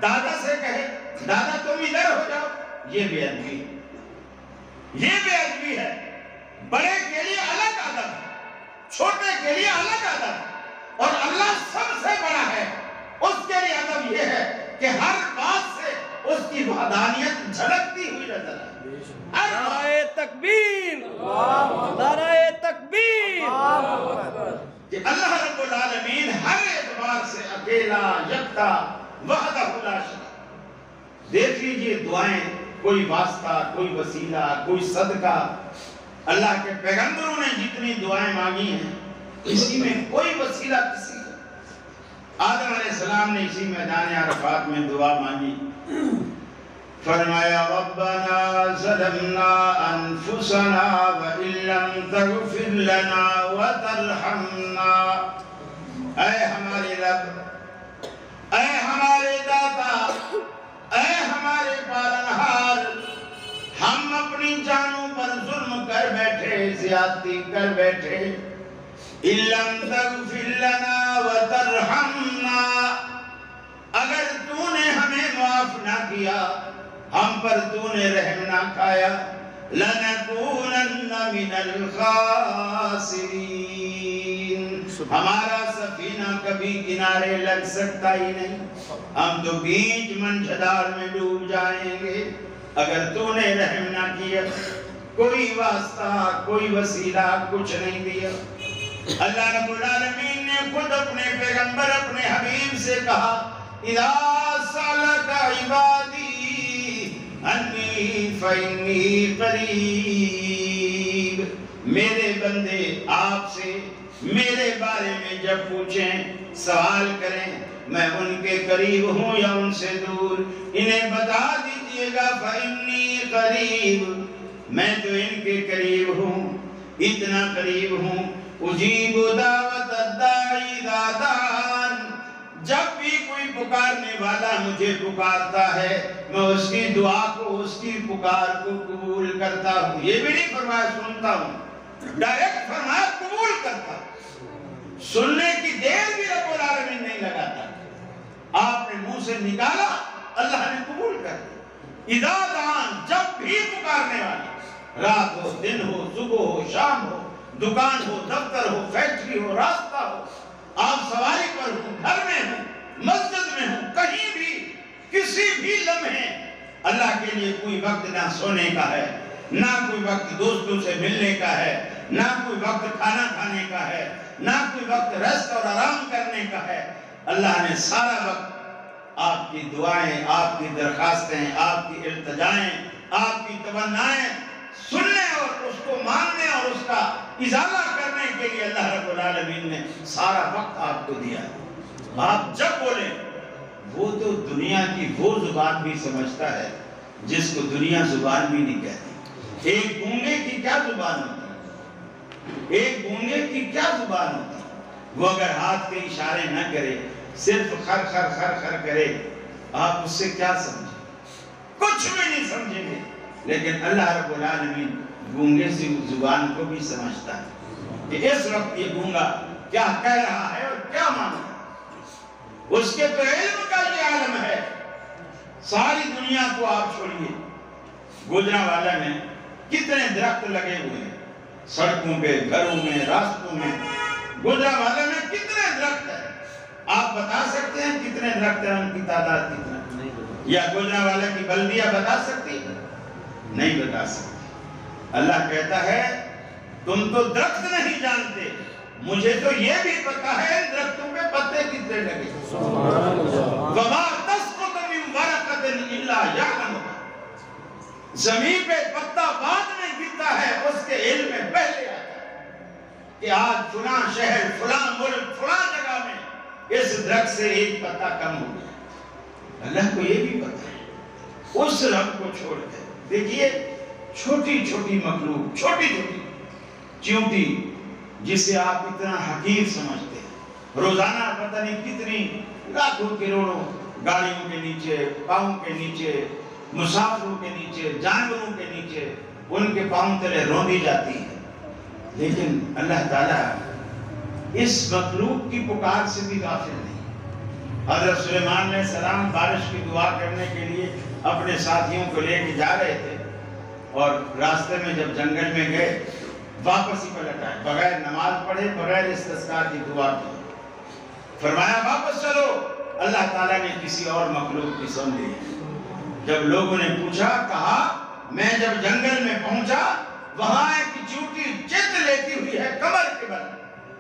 دادا سے کہے دادا تم ادھر ہو جاؤ، یہ بے ادبی ہے، یہ بے ادبی ہے۔ بڑے کے لیے الگ ادب ہے، چھوٹے کے لیے الگ ادب ہے، اور اللہ سب سے بڑا ہے، اس کے لیے ادب یہ ہے کہ ہر بات سے اس کی وحدانیت جھلکتی ہوئی نظر ہے۔ نعرہ تکبیر، نعرہ تکبیر، کہ اللہ رب العالمین ہر اعتبار سے اکیلا، یکتا، وحدہ لا شریک۔ دیکھ لیجئے دعائیں، کوئی واسطہ، کوئی وسیلہ، کوئی صدقہ، اللہ کے پیغمبروں نے جتنی دعائیں مانگی ہیں، اسی میں کوئی وسیلہ کسی کا۔ آدم علیہ السلام نے اسی میدان عرفات میں دعا مانگی، فرمایا ربنا ظلمنا انفسنا وان لم تغفر لنا وترحمنا، اے ہمارے رب، اے ہمارے داتا، اے ہمارے پالنہار، ہم اپنی جانوں پر ظلم کر بیٹھے، زیادتی کر بیٹھے، ان لم تغفر لنا وترحمنا، اگر تو نے ہمیں معاف نہ کیا، ہم پر تو نے رحم نہ کھایا، لَنَكُونَنَّ مِنَ الْخَاسِرِينَ، ہمارا سفینہ کبھی کنارے لگ سکتا ہی نہیں، ہم تو بیچ منجھدار میں ڈوب جائیں گے اگر تو نے رحم نہ کیا۔ کوئی واسطہ، کوئی وسیلہ کچھ نہیں دیا۔ اللہ رب العالمین نے خود اپنے پیغمبر، اپنے حبیب سے کہا اِذَا سَأَلَكَ عِبَادِي انی فَإِنِّي قریب، میرے بندے آپ سے میرے بارے میں جب پوچھیں، سوال کریں، میں ان کے قریب ہوں یا ان سے دور، انہیں بتا دیجئے گا فَإِنِّي قریب، میں تو ان کے قریب ہوں، اتنا قریب ہوں، اجیب دعوت الداعی اذا دعان، جب بھی کوئی پکارنے والا مجھے پکارتا ہے، میں اس کی دعا کو، اس کی پکار کو قبول کرتا ہوں۔ یہ بھی نہیں فرمایا سنتا ہوں، ڈائریکٹ فرمایا قبول کرتا ہوں۔ سننے کی دیر بھی رب العالمین نہیں لگاتا، آپ نے منہ سے نکالا، اللہ نے قبول کر دیا۔ اذا دعان، جب بھی پکارنے والا، رات ہو، دن ہو، صبح ہو، شام ہو، دکان ہو، دفتر ہو، فیکٹری ہو، راستہ ہو، آپ سواری پر ہوں، گھر میں ہوں، مسجد میں ہوں، کہیں بھی، کسی بھی لمحے، اللہ کے لیے کوئی وقت نہ سونے کا ہے، نہ کوئی وقت دوستوں سے ملنے کا ہے، نہ کوئی وقت کھانا کھانے کا ہے، نہ کوئی وقت ریسٹ اور آرام کرنے کا ہے۔ اللہ نے سارا وقت آپ کی دعائیں، آپ کی درخواستیں، آپ کی التجائیں، آپ کی تمنائیں سننے اور اس کو ماننے اور اس کا ازالہ کرنے کے لیے اللہ رب العالمین نے سارا وقت آپ کو دیا۔ آپ جب بولیں، وہ تو دنیا کی وہ زبان بھی سمجھتا ہے جس کو دنیا زبان بھی نہیں کہتی۔ ایک گونگے کی کیا زبان ہوتی ہے؟ ایک گونگے کی کیا زبان ہوتی ہے؟ وہ اگر ہاتھ کے اشارے نہ کرے، صرف خر خر خر خر کرے، آپ اس سے کیا سمجھیں؟ کچھ بھی نہیں سمجھیں گے۔ لیکن اللہ رب العالمین گونگے سے زبان کو بھی سمجھتا ہے کہ اس وقت یہ گونگا کیا کہہ رہا ہے اور کیا مان رہا ہے۔ اس کے تو علم کا یہ عالم ہے۔ ساری دنیا کو آپ چھوڑیے، گوجرانوالہ میں کتنے درخت لگے ہوئے ہیں، سڑکوں پہ، گھروں میں، راستوں میں، گوجرانوالہ میں کتنے درخت ہیں؟ آپ بتا سکتے ہیں کتنے درخت ہیں، ان کی تعداد کتنا؟ یا گوجرانوالہ کی بلدیہ بتا سکتی ہے؟ نہیں بتا سکتی۔ اللہ کہتا ہے تم تو درخت نہیں جانتے، مجھے تو یہ بھی پتا ہے ان درختوں پہ پتے کتنے لگے۔ وَمَا تَسْقُطُ مِن وَرَقَةٍ إِلَّا يَعْلَمُهَا، زمین پہ پتا بعد میں گرتا ہے، اس کے علم میں پہلے آتا ہے۔ کہ آج فلاں شہر، فلاں ملک، فلاں جگہ میں اس درخت سے ایک پتا کم ہو گیا۔ اللہ کو یہ بھی پتا ہے۔ اس رب کو چھوڑ کے دیکھیے چھوٹی چھوٹی مخلوق، چھوٹی چھوٹی چیونٹی جسے آپ اتنا حقیر سمجھتے ہیں، روزانہ پتہ نہیں کتنی لاکھوں کروڑوں گاڑیوں کے نیچے، پاؤں کے نیچے، مسافروں کے نیچے، جانوروں کے نیچے ان کے پاؤں تلے روندی جاتی ہے، لیکن اللہ تعالیٰ اس مخلوق کی پکار سے بھی غافل نہیں۔ حضرت سلیمان علیہ السلام بارش کی دعا کرنے کے لیے اپنے ساتھیوں کو لے کے جا رہے تھے، اور راستے میں جب جنگل میں گئے واپس ہی پلٹ آئے، بغیر نماز پڑھے، بغیر استسقاء کی دعا کی۔ فرمایا واپس چلو، اللہ تعالیٰ نے کسی اور مخلوق کی سن لی۔ جب لوگوں نے پوچھا، کہا میں جب جنگل میں پہنچا وہاں ایک چیونٹی چت لیتی ہوئی ہے کمر کے بل،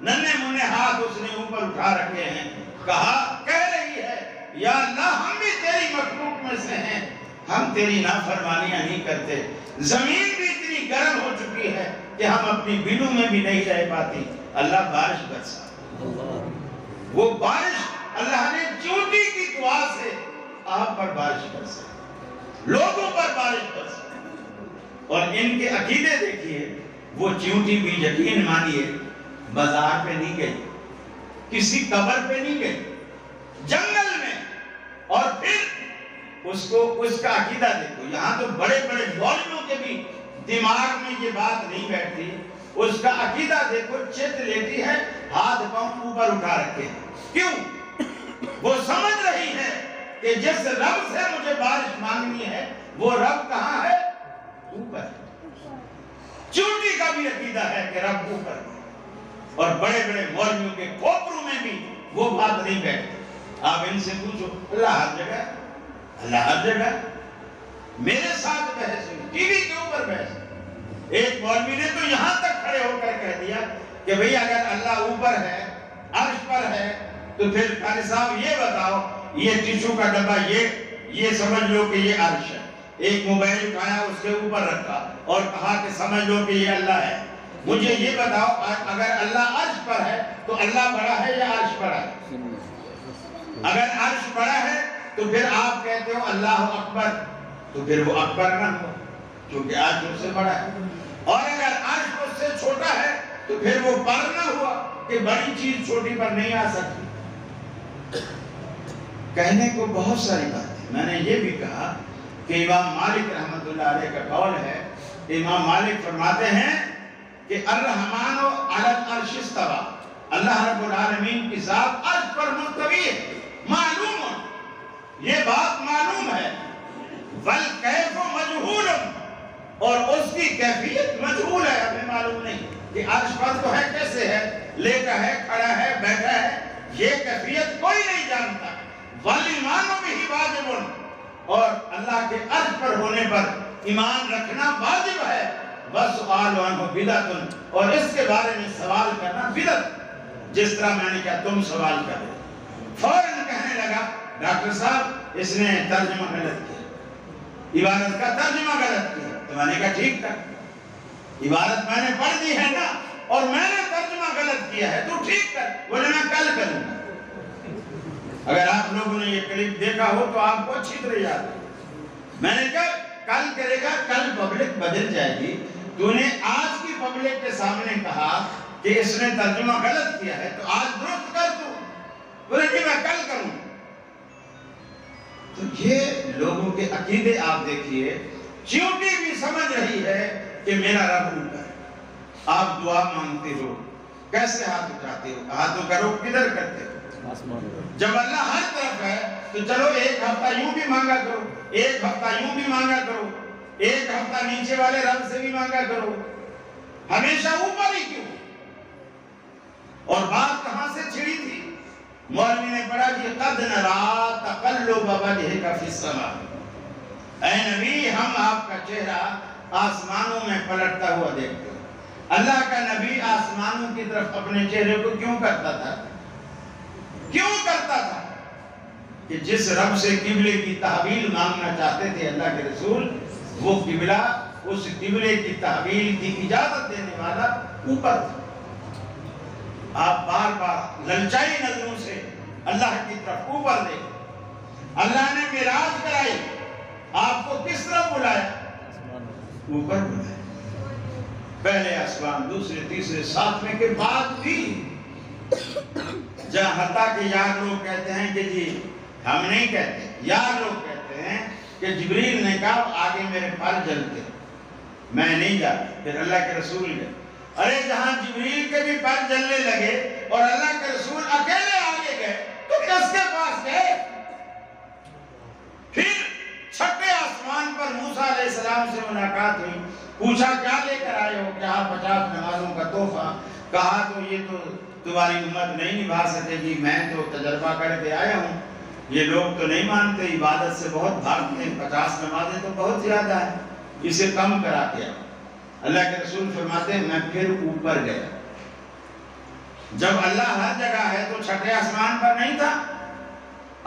ننھے منھے ہاتھ اس نے اوپر اٹھا رکھے ہیں، کہا کہہ رہی ہے یا اللہ ہم بھی تیری مخلوق میں سے ہیں، ہم تیری نافرمانیاں نہیں کرتے، زمین بھی اتنی گرم ہو چکی ہے کہ ہم اپنی بلوں میں بھی نہیں رہ پاتی، اللہ بارش برسا۔ وہ بارش اللہ نے چیونٹی کی دعا سے آپ پر بارش برسا، لوگوں پر بارش برسا۔ اور ان کے عقیدے دیکھیے، وہ چیونٹی بھی یقین مانیے بازار پہ نہیں گئی، کسی قبر پہ نہیں گئی، جنگل میں، اور پھر اس کا عقیدہ دیکھو، یہاں تو بڑے بڑے مولویوں کے بھی دماغ میں یہ بات نہیں بیٹھتی، اس کا عقیدہ دیکھو، چت لیتی ہے، ہاتھ پاؤں اوپر اٹھا رکھے، کیوں؟ وہ سمجھ رہی ہے کہ جس رب سے مجھے بارش مانگنی ہے وہ رب کہاں ہے؟ اوپر۔ چیونٹی کا بھی عقیدہ ہے کہ رب اوپر ہے، اور بڑے بڑے مولویوں کے کھوپڑوں میں بھی وہ بات نہیں بیٹھتی۔ آپ ان سے پوچھو، اللہ ہر جگہ، اللہ ہر جگہ، میرے ساتھ بحث ہوئی، ٹی وی کے اوپر بحث، ایک مولوی نے تو یہاں تک کھڑے ہو کر کہہ دیا کہ بھئی اگر اللہ اوپر ہے، عرش پر ہے، تو پھر قاری صاحب یہ بتاؤ، یہ ٹیشو کا ڈبہ یہ سمجھ لو کہ یہ عرش ہے، ایک موبائل اٹھایا اس کے اوپر رکھا اور کہا کہ سمجھ لو کہ یہ اللہ ہے، مجھے یہ بتاؤ اگر اللہ عرش پر ہے تو اللہ بڑا ہے یا عرش بڑا ہے؟ اگر عرش بڑا ہے تو پھر آپ کہتے ہو اللہ اکبر، تو پھر وہ اکبر نہ ہو کیونکہ عرش اس سے بڑا ہے، اور اگر عرش اس سے چھوٹا ہے تو پھر وہ پر نہ ہوا کہ بڑی چیز چھوٹی پر نہیں آ سکتی۔ کہنے کو بہت ساری باتیں، میں نے یہ بھی کہا کہ امام مالک رحمت اللہ علیہ کا قول ہے، امام مالک فرماتے ہیں کہ الرحمن علی العرش استوی، اللہ رب العالمین کی ذات عرش پر مستوی ہے، معلوم، یہ بات معلوم ہے، والکیف مجہول، اور اس کی کیفیت مجہول ہے، ہمیں معلوم نہیں کہ عرش پر تو ہے، کیسے ہے، لیٹا ہے، کھڑا ہے، بیٹھا ہے، یہ کیفیت کوئی نہیں جانتا، والایمان بہ واجب، اور اللہ کے عرش پر ہونے پر ایمان رکھنا واجب ہے، وَسُؤَالُ عَنْهُ بِدْعَةٌ، اور اس کے بارے میں سوال کرنا بدعت، جس طرح میں نے کہا تم سوال کرو، فوراً کہنے لگا ڈاکٹر صاحب اس نے ترجمہ غلط کیا، عبارت کا ترجمہ غلط کیا، تو میں نے کہا ٹھیک تھا، عبارت میں نے پڑھ دی ہے نا، اور میں نے ترجمہ غلط کیا ہے تو ٹھیک کر، بولے میں کل کروں گا۔ اگر آپ لوگوں نے یہ کلپ دیکھا ہو تو آپ کو اچھی طرح یاد ہے، میں نے کہا کل کرے گا، کل پبلک بدل جائے گی، تو نے آج کی پبلک کے سامنے کہا کہ اس نے ترجمہ غلط کیا ہے تو آج درست کر دو، بولے کہ میں کل کروں۔ تو یہ لوگوں کے عقیدے آپ دیکھیے، چیونٹی بھی سمجھ رہی ہے کہ میرا رب اوپر ہے، آپ دعا مانگتے ہو کیسے ہاتھ اٹھاتے ہو، ہاتھوں کا رخ کدھر کرتے ہو؟ جب اللہ ہر طرف ہے تو چلو ایک ہفتہ یوں بھی مانگا کرو، ایک ہفتہ یوں بھی مانگا کرو، ایک ہفتہ نیچے والے رب سے بھی مانگا کرو، ہمیشہ اوپر ہی کیوں؟ اور بات کہاں سے چھڑی تھی؟ مولوی نے پڑھا کہ قد نرا تقلب وجہک فی السماء، اے نبی ہم آپ کا چہرہ آسمانوں میں پلٹتا ہوا دیکھتے ہیں۔ اللہ کا نبی آسمانوں کی طرف اپنے چہرے کو کیوں کرتا تھا؟ کیوں کرتا تھا؟ کہ جس رب سے قبلے کی تحویل مانگنا چاہتے تھے اللہ کے رسول، وہ قبلہ، اس قبلے کی تحویل کی اجازت دینے والا اوپر تھا۔ آپ بار بار للچائی نظروں سے اللہ کی طرف اوپر دیکھیں۔ اللہ نے معراج کرائی، آپ کو کس طرح بلایا؟ اوپر بلایا، پہلے آسمان، دوسرے، تیسرے، ساتویں کے بعد بھی جہاں حتیٰ کہ یار لوگ کہتے ہیں کہ جی ہم نہیں کہتے، یار لوگ کہتے ہیں کہ جبریل نے کہا آگے میرے پر جلتے میں نہیں جاتا، پھر اللہ کے رسول گئے۔ ارے جہاں جبریل کے بھی پر جلنے لگے اور اللہ کے رسول اکیلے آگے گئے تو کس کے پاس گئے؟ پھر چھٹے آسمان پر موسیٰ علیہ السلام سے ملاقات ہوئی، پوچھا کیا لے کر آئے ہو؟ کہا 50 نمازوں کا تحفہ۔ کہا تو یہ تو تمہاری امت نہیں نبھا سکے گی، میں تو تجربہ کر کے آیا ہوں، یہ لوگ تو نہیں مانتے، عبادت سے بہت بھاگتے ہیں، 50 نمازیں تو بہت زیادہ ہیں، اسے کم کرا کے آؤ۔ اللہ کے رسول فرماتے ہیں میں پھر اوپر گیا۔ جب اللہ ہر جگہ ہے تو چھٹے آسمان پر نہیں تھا،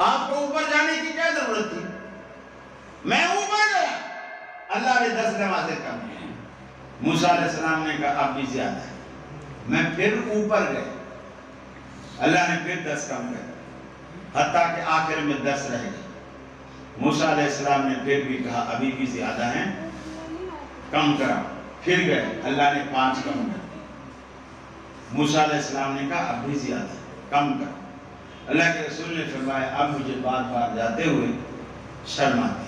آپ کو اوپر جانے کی کیا ضرورت تھی؟ میں اوپر گیا، اللہ نے 10 نمازیں کم کی۔ موسیٰ علیہ السلام نے کہا اب بھی زیادہ ہے، میں پھر اوپر گیا، اللہ نے پھر 10 کم کر، حتیٰ کہ آخر میں 10 رہ گئے۔ موسیٰ علیہ السلام نے پھر بھی کہا ابھی بھی زیادہ ہیں، کم کرا، پھر گئے، اللہ نے 5 کم کر دی۔ موسیٰ علیہ السلام نے کہا اب بھی زیادہ ہے، کم کر۔ اللہ کے رسول نے فرمایا اب مجھے بار بار جاتے ہوئے شرم آتی ہے۔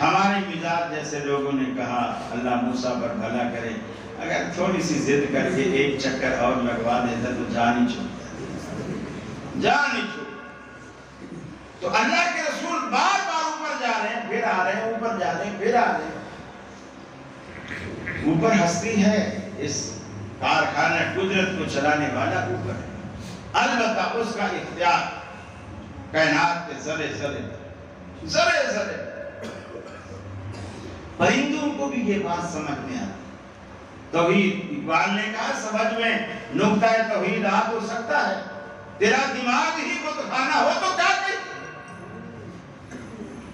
ہمارے مزاج جیسے لوگوں نے کہا اللہ موسیٰ پر بھلا کرے، اگر تھوڑی سی ضد کر کے ایک چکر اور لگوا دیتا تو جان ہی چھوڑ جاتی، جان ہی چھوڑ۔ تو اللہ کے رسول بار بار اوپر جا رہے ہیں، پھر آ رہے ہیں، اوپر جا رہے ہیں، پھر آ رہے ہیں۔ اوپر ہستی ہے، اس کارخانہ قدرت کو چلانے والا اوپر ہے، البتہ اس کا اختیار کائنات کے ذرے ذرے پرندوں کو بھی یہ بات سمجھ میں آتی۔ توحید، اقبال نے کہا سمجھ میں نقطہ توحید آ تو سکتا ہے، تیرا دماغ ہی بت خانہ ہو تو کیا کہ،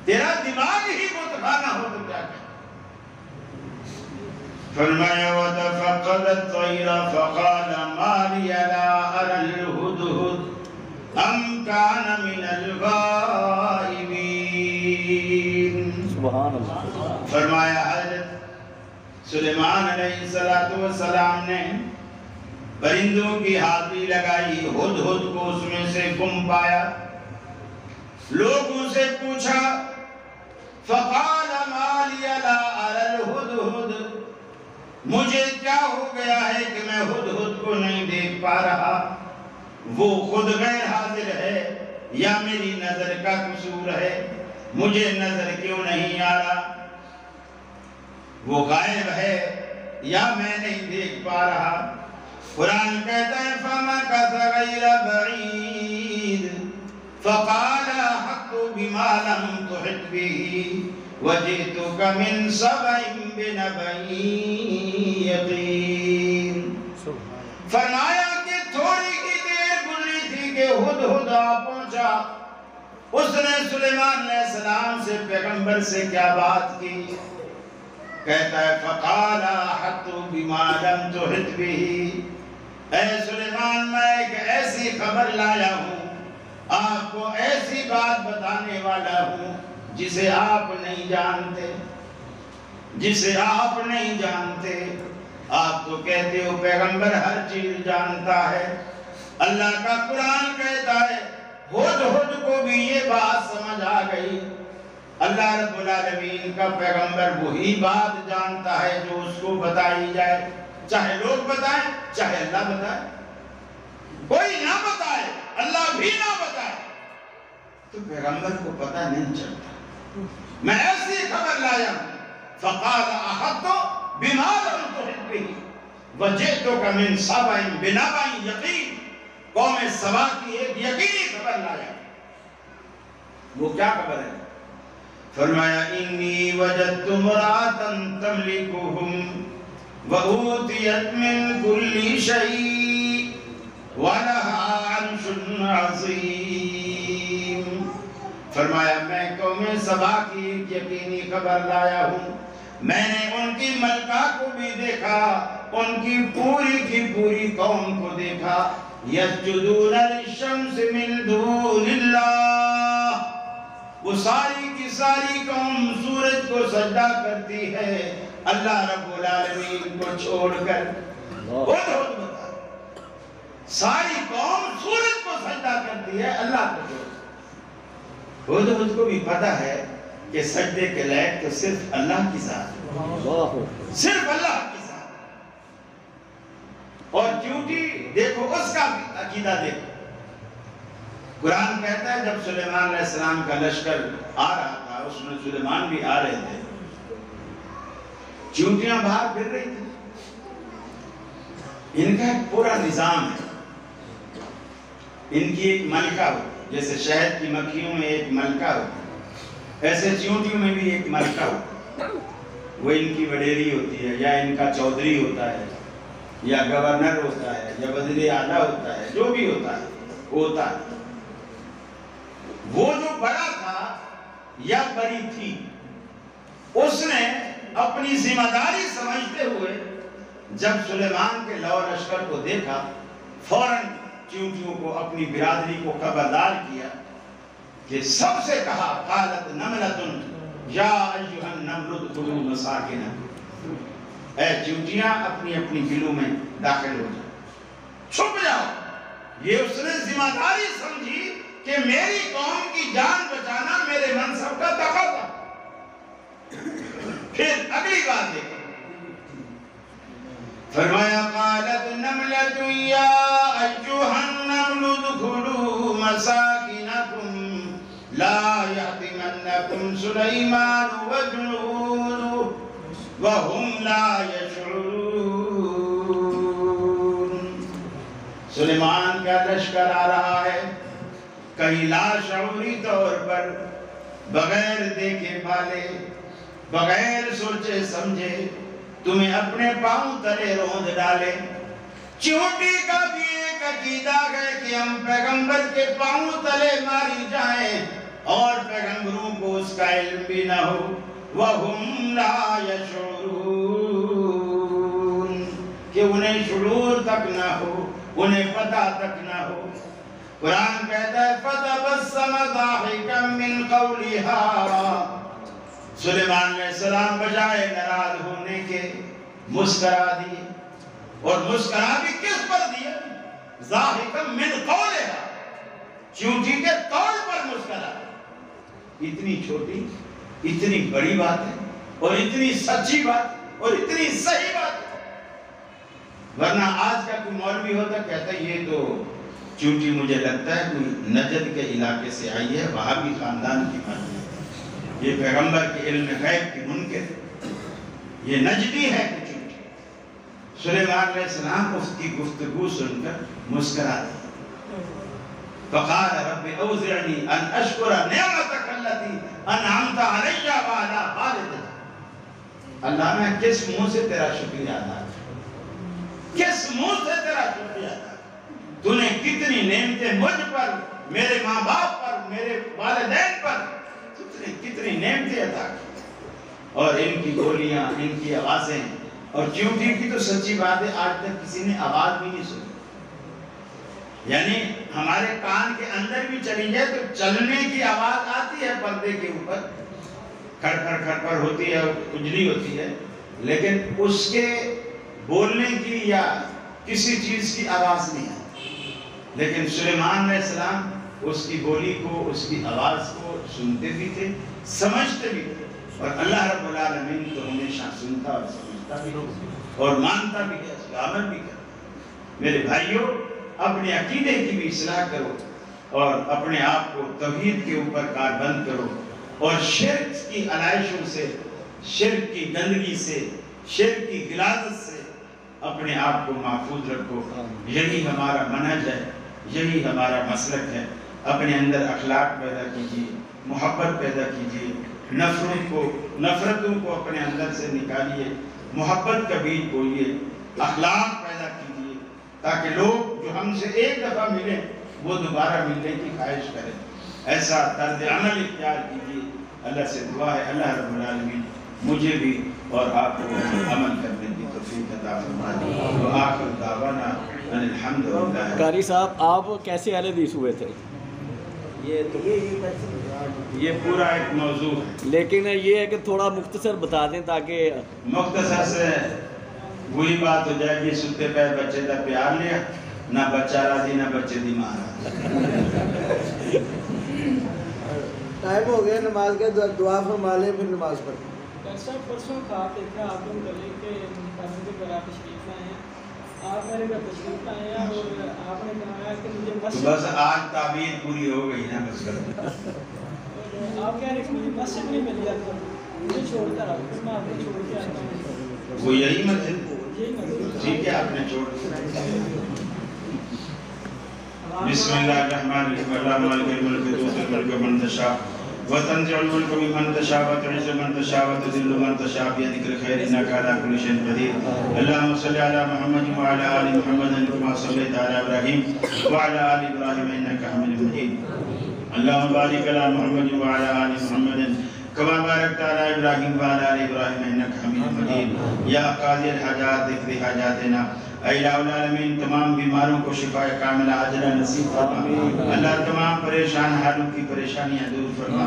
تیرا دماغ ہی بت خانہ ہو تو کیا کہ۔ فرمایا وَتَفَقَّدَ الطَّيْرَ فَقَالَ مَا لِيَ لَا أَرَى الْهُدْهُدْ أَمْ كَانَ مِنَ الْغَائِبِينَ۔ سبحان اللہ۔ فرمایا حضرت سلیمان علیہ السلام نے پرندوں کی حاضری لگائی، ہدہد کو اس میں سے گم پایا، لوگوں سے پوچھا فَقَالَ مَا لِيَ لَا أَرَى الْهُدْهُدْ، مجھے کیا ہو گیا ہے کہ میں ہدہد کو نہیں دیکھ پا رہا؟ وہ خود غیر حاضر ہے یا میری نظر کا قصور ہے؟ مجھے نظر کیوں نہیں آ رہا؟ وہ غائب ہے یا میں نہیں دیکھ پا رہا؟ قرآن کہتا ہے فَمَكَثَ غَيْرَ بَعِيدٍ فَقَالَ أَحَطتُ بِمَا لَمْ تُحِطْ بِهِ وَجِئْتُكَ مِنْ سَبَإٍ بِنَبَإٍ یقین۔ فرمایا کہ تھوڑی ہی دیر گزری تھی کہ ہدہد آ پہنچا، اس نے سلیمان علیہ السلام سے، پیغمبر سے کیا بات کی؟ کہتا ہے فَقَالَ أَحَطُّ بِمَا لَمْ تُحِطْ بِهِ، اے سلیمان میں ایک ایسی خبر لایا ہوں، آپ کو ایسی بات بتانے والا ہوں جسے آپ نہیں جانتے، جسے آپ نہیں جانتے۔ آپ تو کہتے ہو پیغمبر ہر چیز جانتا ہے، اللہ کا قرآن کہتا ہے ہدہد کو بھی یہ بات سمجھ آ گئی۔ اللہ رب العالمین کا پیغمبر وہی بات جانتا ہے جو اس کو بتائی جائے، چاہے لوگ بتائیں چاہے اللہ بتائے، کوئی نہ بتائے اللہ بھی نہ بتائے تو پیغمبر کو پتہ نہیں چلتا۔ میں ایسی خبر لایا ہوں فَقَالَ أَحَطُّ بِمَا لَمْ تُحِطْ بِهِ وَجِئْتُكَ مِنْ سَبَإٍ بِنَبَإٍ یقین، قوم سبا کی ایک یقینی خبر لایا۔ وہ کیا خبر ہے؟ فرمایا إِنِّي وَجَدْتُ امْرَأَةً تَمْلِكُهُمْ وَأُوتِيَتْ مِنْ كُلِّ شَيْءٍ وَلَهَا عَرْشٌ عَظِيمٌ۔ فرمایا میں قوم سبا کی ایک یقینی خبر لایا ہوں، میں نے ان کی ملکہ کو بھی دیکھا، ان کی پوری قوم کو دیکھا، یسجدون للشمس من دون اللہ، وہ ساری کی ساری قوم سورج کو سجدہ کرتی ہے اللہ رب العالمین کو چھوڑ کر۔ ساری قوم سورج کو سجدہ کرتی ہے اللہ کو چھوڑ کر۔ ہدہد کو بھی پتا ہے کہ سجدے کے لائق تو صرف اللہ کی ذات ہے، صرف اللہ کی ذات ہے۔ اور چونٹی دیکھو، اس کا بھی عقیدہ دیکھو۔ قرآن کہتا ہے جب سلیمان علیہ السلام کا لشکر آ رہا تھا، اس میں سلیمان بھی آ رہے تھے، چونٹیاں باہر پھر رہی تھی۔ ان کا ایک پورا نظام ہے، ان کی ایک ملکہ ہو، جیسے شہد کی مکھیوں میں ایک ملکہ ہو، ایسے چونٹیوں میں بھی ایک ملکہ ہو۔ وہ ان کی وڈیری ہوتی ہے، یا ان کا چودھری ہوتا ہے، یا گورنر ہوتا ہے، یا وزیر اعلیٰ ہوتا ہے، جو بھی ہوتا ہے وہ ہوتا ہے۔ وہ جو بڑا تھا یا بڑی تھی، اس نے اپنی ذمہ داری سمجھتے ہوئے جب سلیمان کے لو لشکر کو دیکھا، فوراً چونٹیوں کو، اپنی برادری کو خبردار کیا کہ سب سے کہا، قالت نملۃ یا ایھا النمل ادخلوا مساکنکم، اے چونٹیاں اپنی اپنی بلوں میں داخل ہو جاؤ، چھپ جاؤ۔ یہ اس نے ذمہ داری سمجھی کہ میری قوم کی جان بچانا میرے منصب کا تقاضا۔ پھر اگلی بات دیکھیں، فرمایا قالت نملۃ یا ایھا النمل ادخلوا مساکنکم لا یحطمنکم سلیمان وجنودہ وہم لا یشعرون۔ سلیمان کا لشکر آ رہا ہے، کہیں لاشعوری طور پر، بغیر دیکھے بھالے، بغیر سوچے سمجھے تمہیں اپنے پاؤں تلے روند ڈالے۔ چونٹی کا بھی ایک عقیدہ ہے کہ ہم پیغمبر کے پاؤں تلے ماری جائیں، اور پیغمبروں کو اس کا علم بھی نہ ہو۔ وَهُمْ لَا يَشْعُرُونَ، کہ انہیں شعور تک نہ ہو، انہیں پتہ تک نہ ہو۔ قرآن کہتا ہے فَتَبَسَّمَ ضَاحِكًا مِّن قَوْلِهَا، سلیمان علیہ السلام بجائے ناراض ہونے کے مسکرا دیے، اور مسکرا بھی کس پر دیے؟ ضَاحِكًا مِّن قَوْلِهَا، چونٹی کے قول پر مسکرا۔ اتنی چھوٹی، اتنی بڑی بات ہے، اور اتنی سچی بات، اور اتنی صحیح بات ہے۔ ورنہ آج کا کوئی مولوی ہوتا کہتا ہے یہ تو چونٹی مجھے لگتا ہے کوئی نجد کے علاقے سے آئی ہے، وہاں بھی خاندان کی بات ہے، یہ پیغمبر کے علم غیب کی منکر، یہ نجدی ہے کہ چونٹی۔ سلیمان علیہ السلام اس کی گفتگو سن کر مسکرا دی۔ فقال رب اوزعنی ان اشکر نعمتک التی انعمت علی وعلی والدی، اللہ میں کس منہ سے تیرا شکریہ ادا کروں، کس منہ سے تیرا شکریہ ادا کروں، تو نے کتنی نعمتیں مجھ پر، میرے ماں باپ پر، میرے والدین پر، کتنی نعمتیں عطا کی۔ اور ان کی گولیاں، ان کی آوازیں، اور چونٹی کی تو سچی بات ہے آج تک کسی نے آواز بھی نہیں سنی، یعنی ہمارے کان کے اندر بھی چلی جائے تو چلنے کی آواز آتی ہے پردے کے اوپر، کھڑ کھڑ کھڑ کھڑ ہوتی ہے، اجلی ہوتی ہے، لیکن اس کے بولنے کی یا کسی چیز کی آواز نہیں آتی۔ لیکن سلیمان علیہ السلام اس کی بولی کو، اس کی آواز کو سنتے بھی تھے، سمجھتے بھی تھے، اور اللہ رب العالمین تو ہمیشہ سنتا اور سمجھتا بھی اور مانتا بھی ہے، اس کا عمل بھی کرتا۔ میرے بھائیوں، اپنے عقیدے کی بھی اصلاح کرو، اور اپنے آپ کو توحید کے اوپر کاربند کرو، اور شرک کی علائشوں سے، شرک کی گندگی سے، شرک کی غلاظت سے اپنے آپ کو محفوظ رکھو۔ یہی ہمارا منہج ہے، یہی ہمارا مسلک ہے۔ اپنے اندر اخلاق پیدا کیجیے، محبت پیدا کیجیے، نفرتوں کو اپنے اندر سے نکالیے، محبت کا بیج بوئیے، اخلاق پیدا کیجیے، تاکہ لوگ جو ہم سے ایک دفعہ ملیں وہ دوبارہ ملنے کی خواہش کریں۔ ایسا طرز عمل اختیار کیجیے۔ اللہ سے دعا ہے اللہ رب العالمین مجھے بھی اور آپ کو عمل کرنے کی توفیق عطا فرمائے. وآخر دعوانا ان الحمدللہ. قاری صاحب آپ کیسے اہل حدیث ہوئے تھے؟ یہ پورا ایک موضوع ہے، لیکن یہ ہے کہ تھوڑا مختصر بتا دیں تاکہ مختصر سے وہی بات ہو جائے گی. ستے پہ بچے دا پیار لیا، نہ بچہ راضی نہ بچے دی ماں راضی. ٹائم ہو گیا نماز کا، دعا فرما لیں پھر نماز پڑھ. ڈاکٹر صاحب پرسوں خواب دیکھا آپ کے متعلق کہ منتظر کے گھر آپ تشریف لائے ہیں. آپ میرے گھر تشریف لائے ہیں اور آپ نے کہا کہ مجھے تو مسجد، بس آج تعبیر پوری ہو گئی نا. بس آپ کہہ رہے کہ مجھے مسجد نہیں مل جاتا، مجھے چھوڑ کر آؤ، پھر میں آپ کو چھوڑ کے آتا ہوں. وہ یہی مسجد یہی مسجد. ٹھیک ہے، آپ نے چھوڑ دیا. بسم اللہ الرحمن الرحیم. اللہ مالک الملک تؤتی الملک من تشاء وتنزع الملك ممن تشاء وتعز من تشاء وتذل من تشاء بيدك الخير انك على كل شيء قدير. اللهم صل على محمد وعلى ال محمد كما صليت على ابراهيم وعلى ال ابراهيم انك حميد مجيد. اللهم بارك على محمد وعلى ال محمد كما باركت على ابراهيم وعلى ال ابراهيم انك حميد مجيد. يا قاضي الحاجات اقض حاجاتنا. اے الہ العالمین تمام بیماروں کو شفا کاملہ عاجلہ نصیب فرما. اللہ تمام پریشان حالوں کی پریشانیاں دور فرما.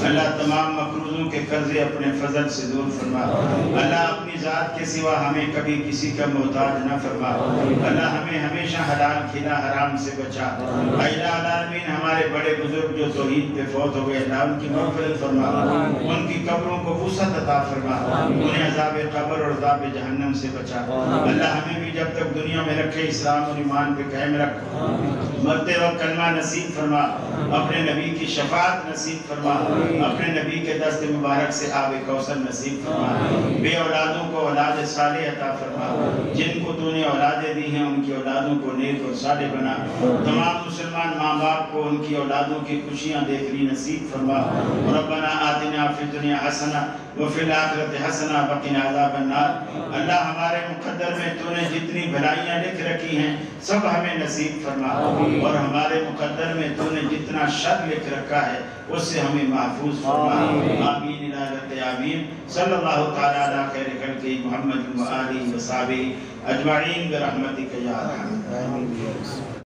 اللہ تمام مقروضوں کے قرضے اپنے فضل سے دور فرما. اللہ اپنی ذات کے سوا ہمیں کبھی کسی کا محتاج نہ فرما. اللہ ہمیں ہمیشہ حلال کھلا حرام سے بچا. اے الہ العالمین ہمارے بڑے بزرگ جو توحید پہ فوت ہو گئے، اللہ ان کی مغفرت فرما. ان کی قبروں کو وسعت عطا فرما. انہیں عذاب قبر اور عذاب جہنم سے بچا. اللہ ہمیں بھی جب تک دنیا میں رکھے اسلام اور ایمان پہ قائم رکھ. مرتے وقت کلمہ نصیب فرما. اپنے نبی کی شفاعت نصیب فرما. اپنے نبی کے دست مبارک سے آب کوثر نصیب فرما. بے اولادوں کو اولاد صالح عطا فرما. جن کو تو نے اولادیں دی ہیں ان کی اولادوں کو نیک اور صالح بنا. تمام مسلمان ماں باپ کو ان کی اولادوں کی خوشیاں دیکھنی نصیب فرما. ربنا آتنا فی الدنیا حسنہ وفی الآخرۃ حسنہ وقنا عذاب النار. اللہ ہمارے مقدر میں تو نے جتنی بھلائیاں لکھ رکھی ہیں سب ہمیں نصیب فرما. اور ہمارے مقدر میں تو نے جتنا شر لکھ رکھا ہے اس سے ہمیں محفوظ فرما. آمین الہ آمین. صلی اللہ تعالی علی خیر خلقہ محمد و آلہ و صحبہ اجمعین برحمتک یا ارحم الراحمین.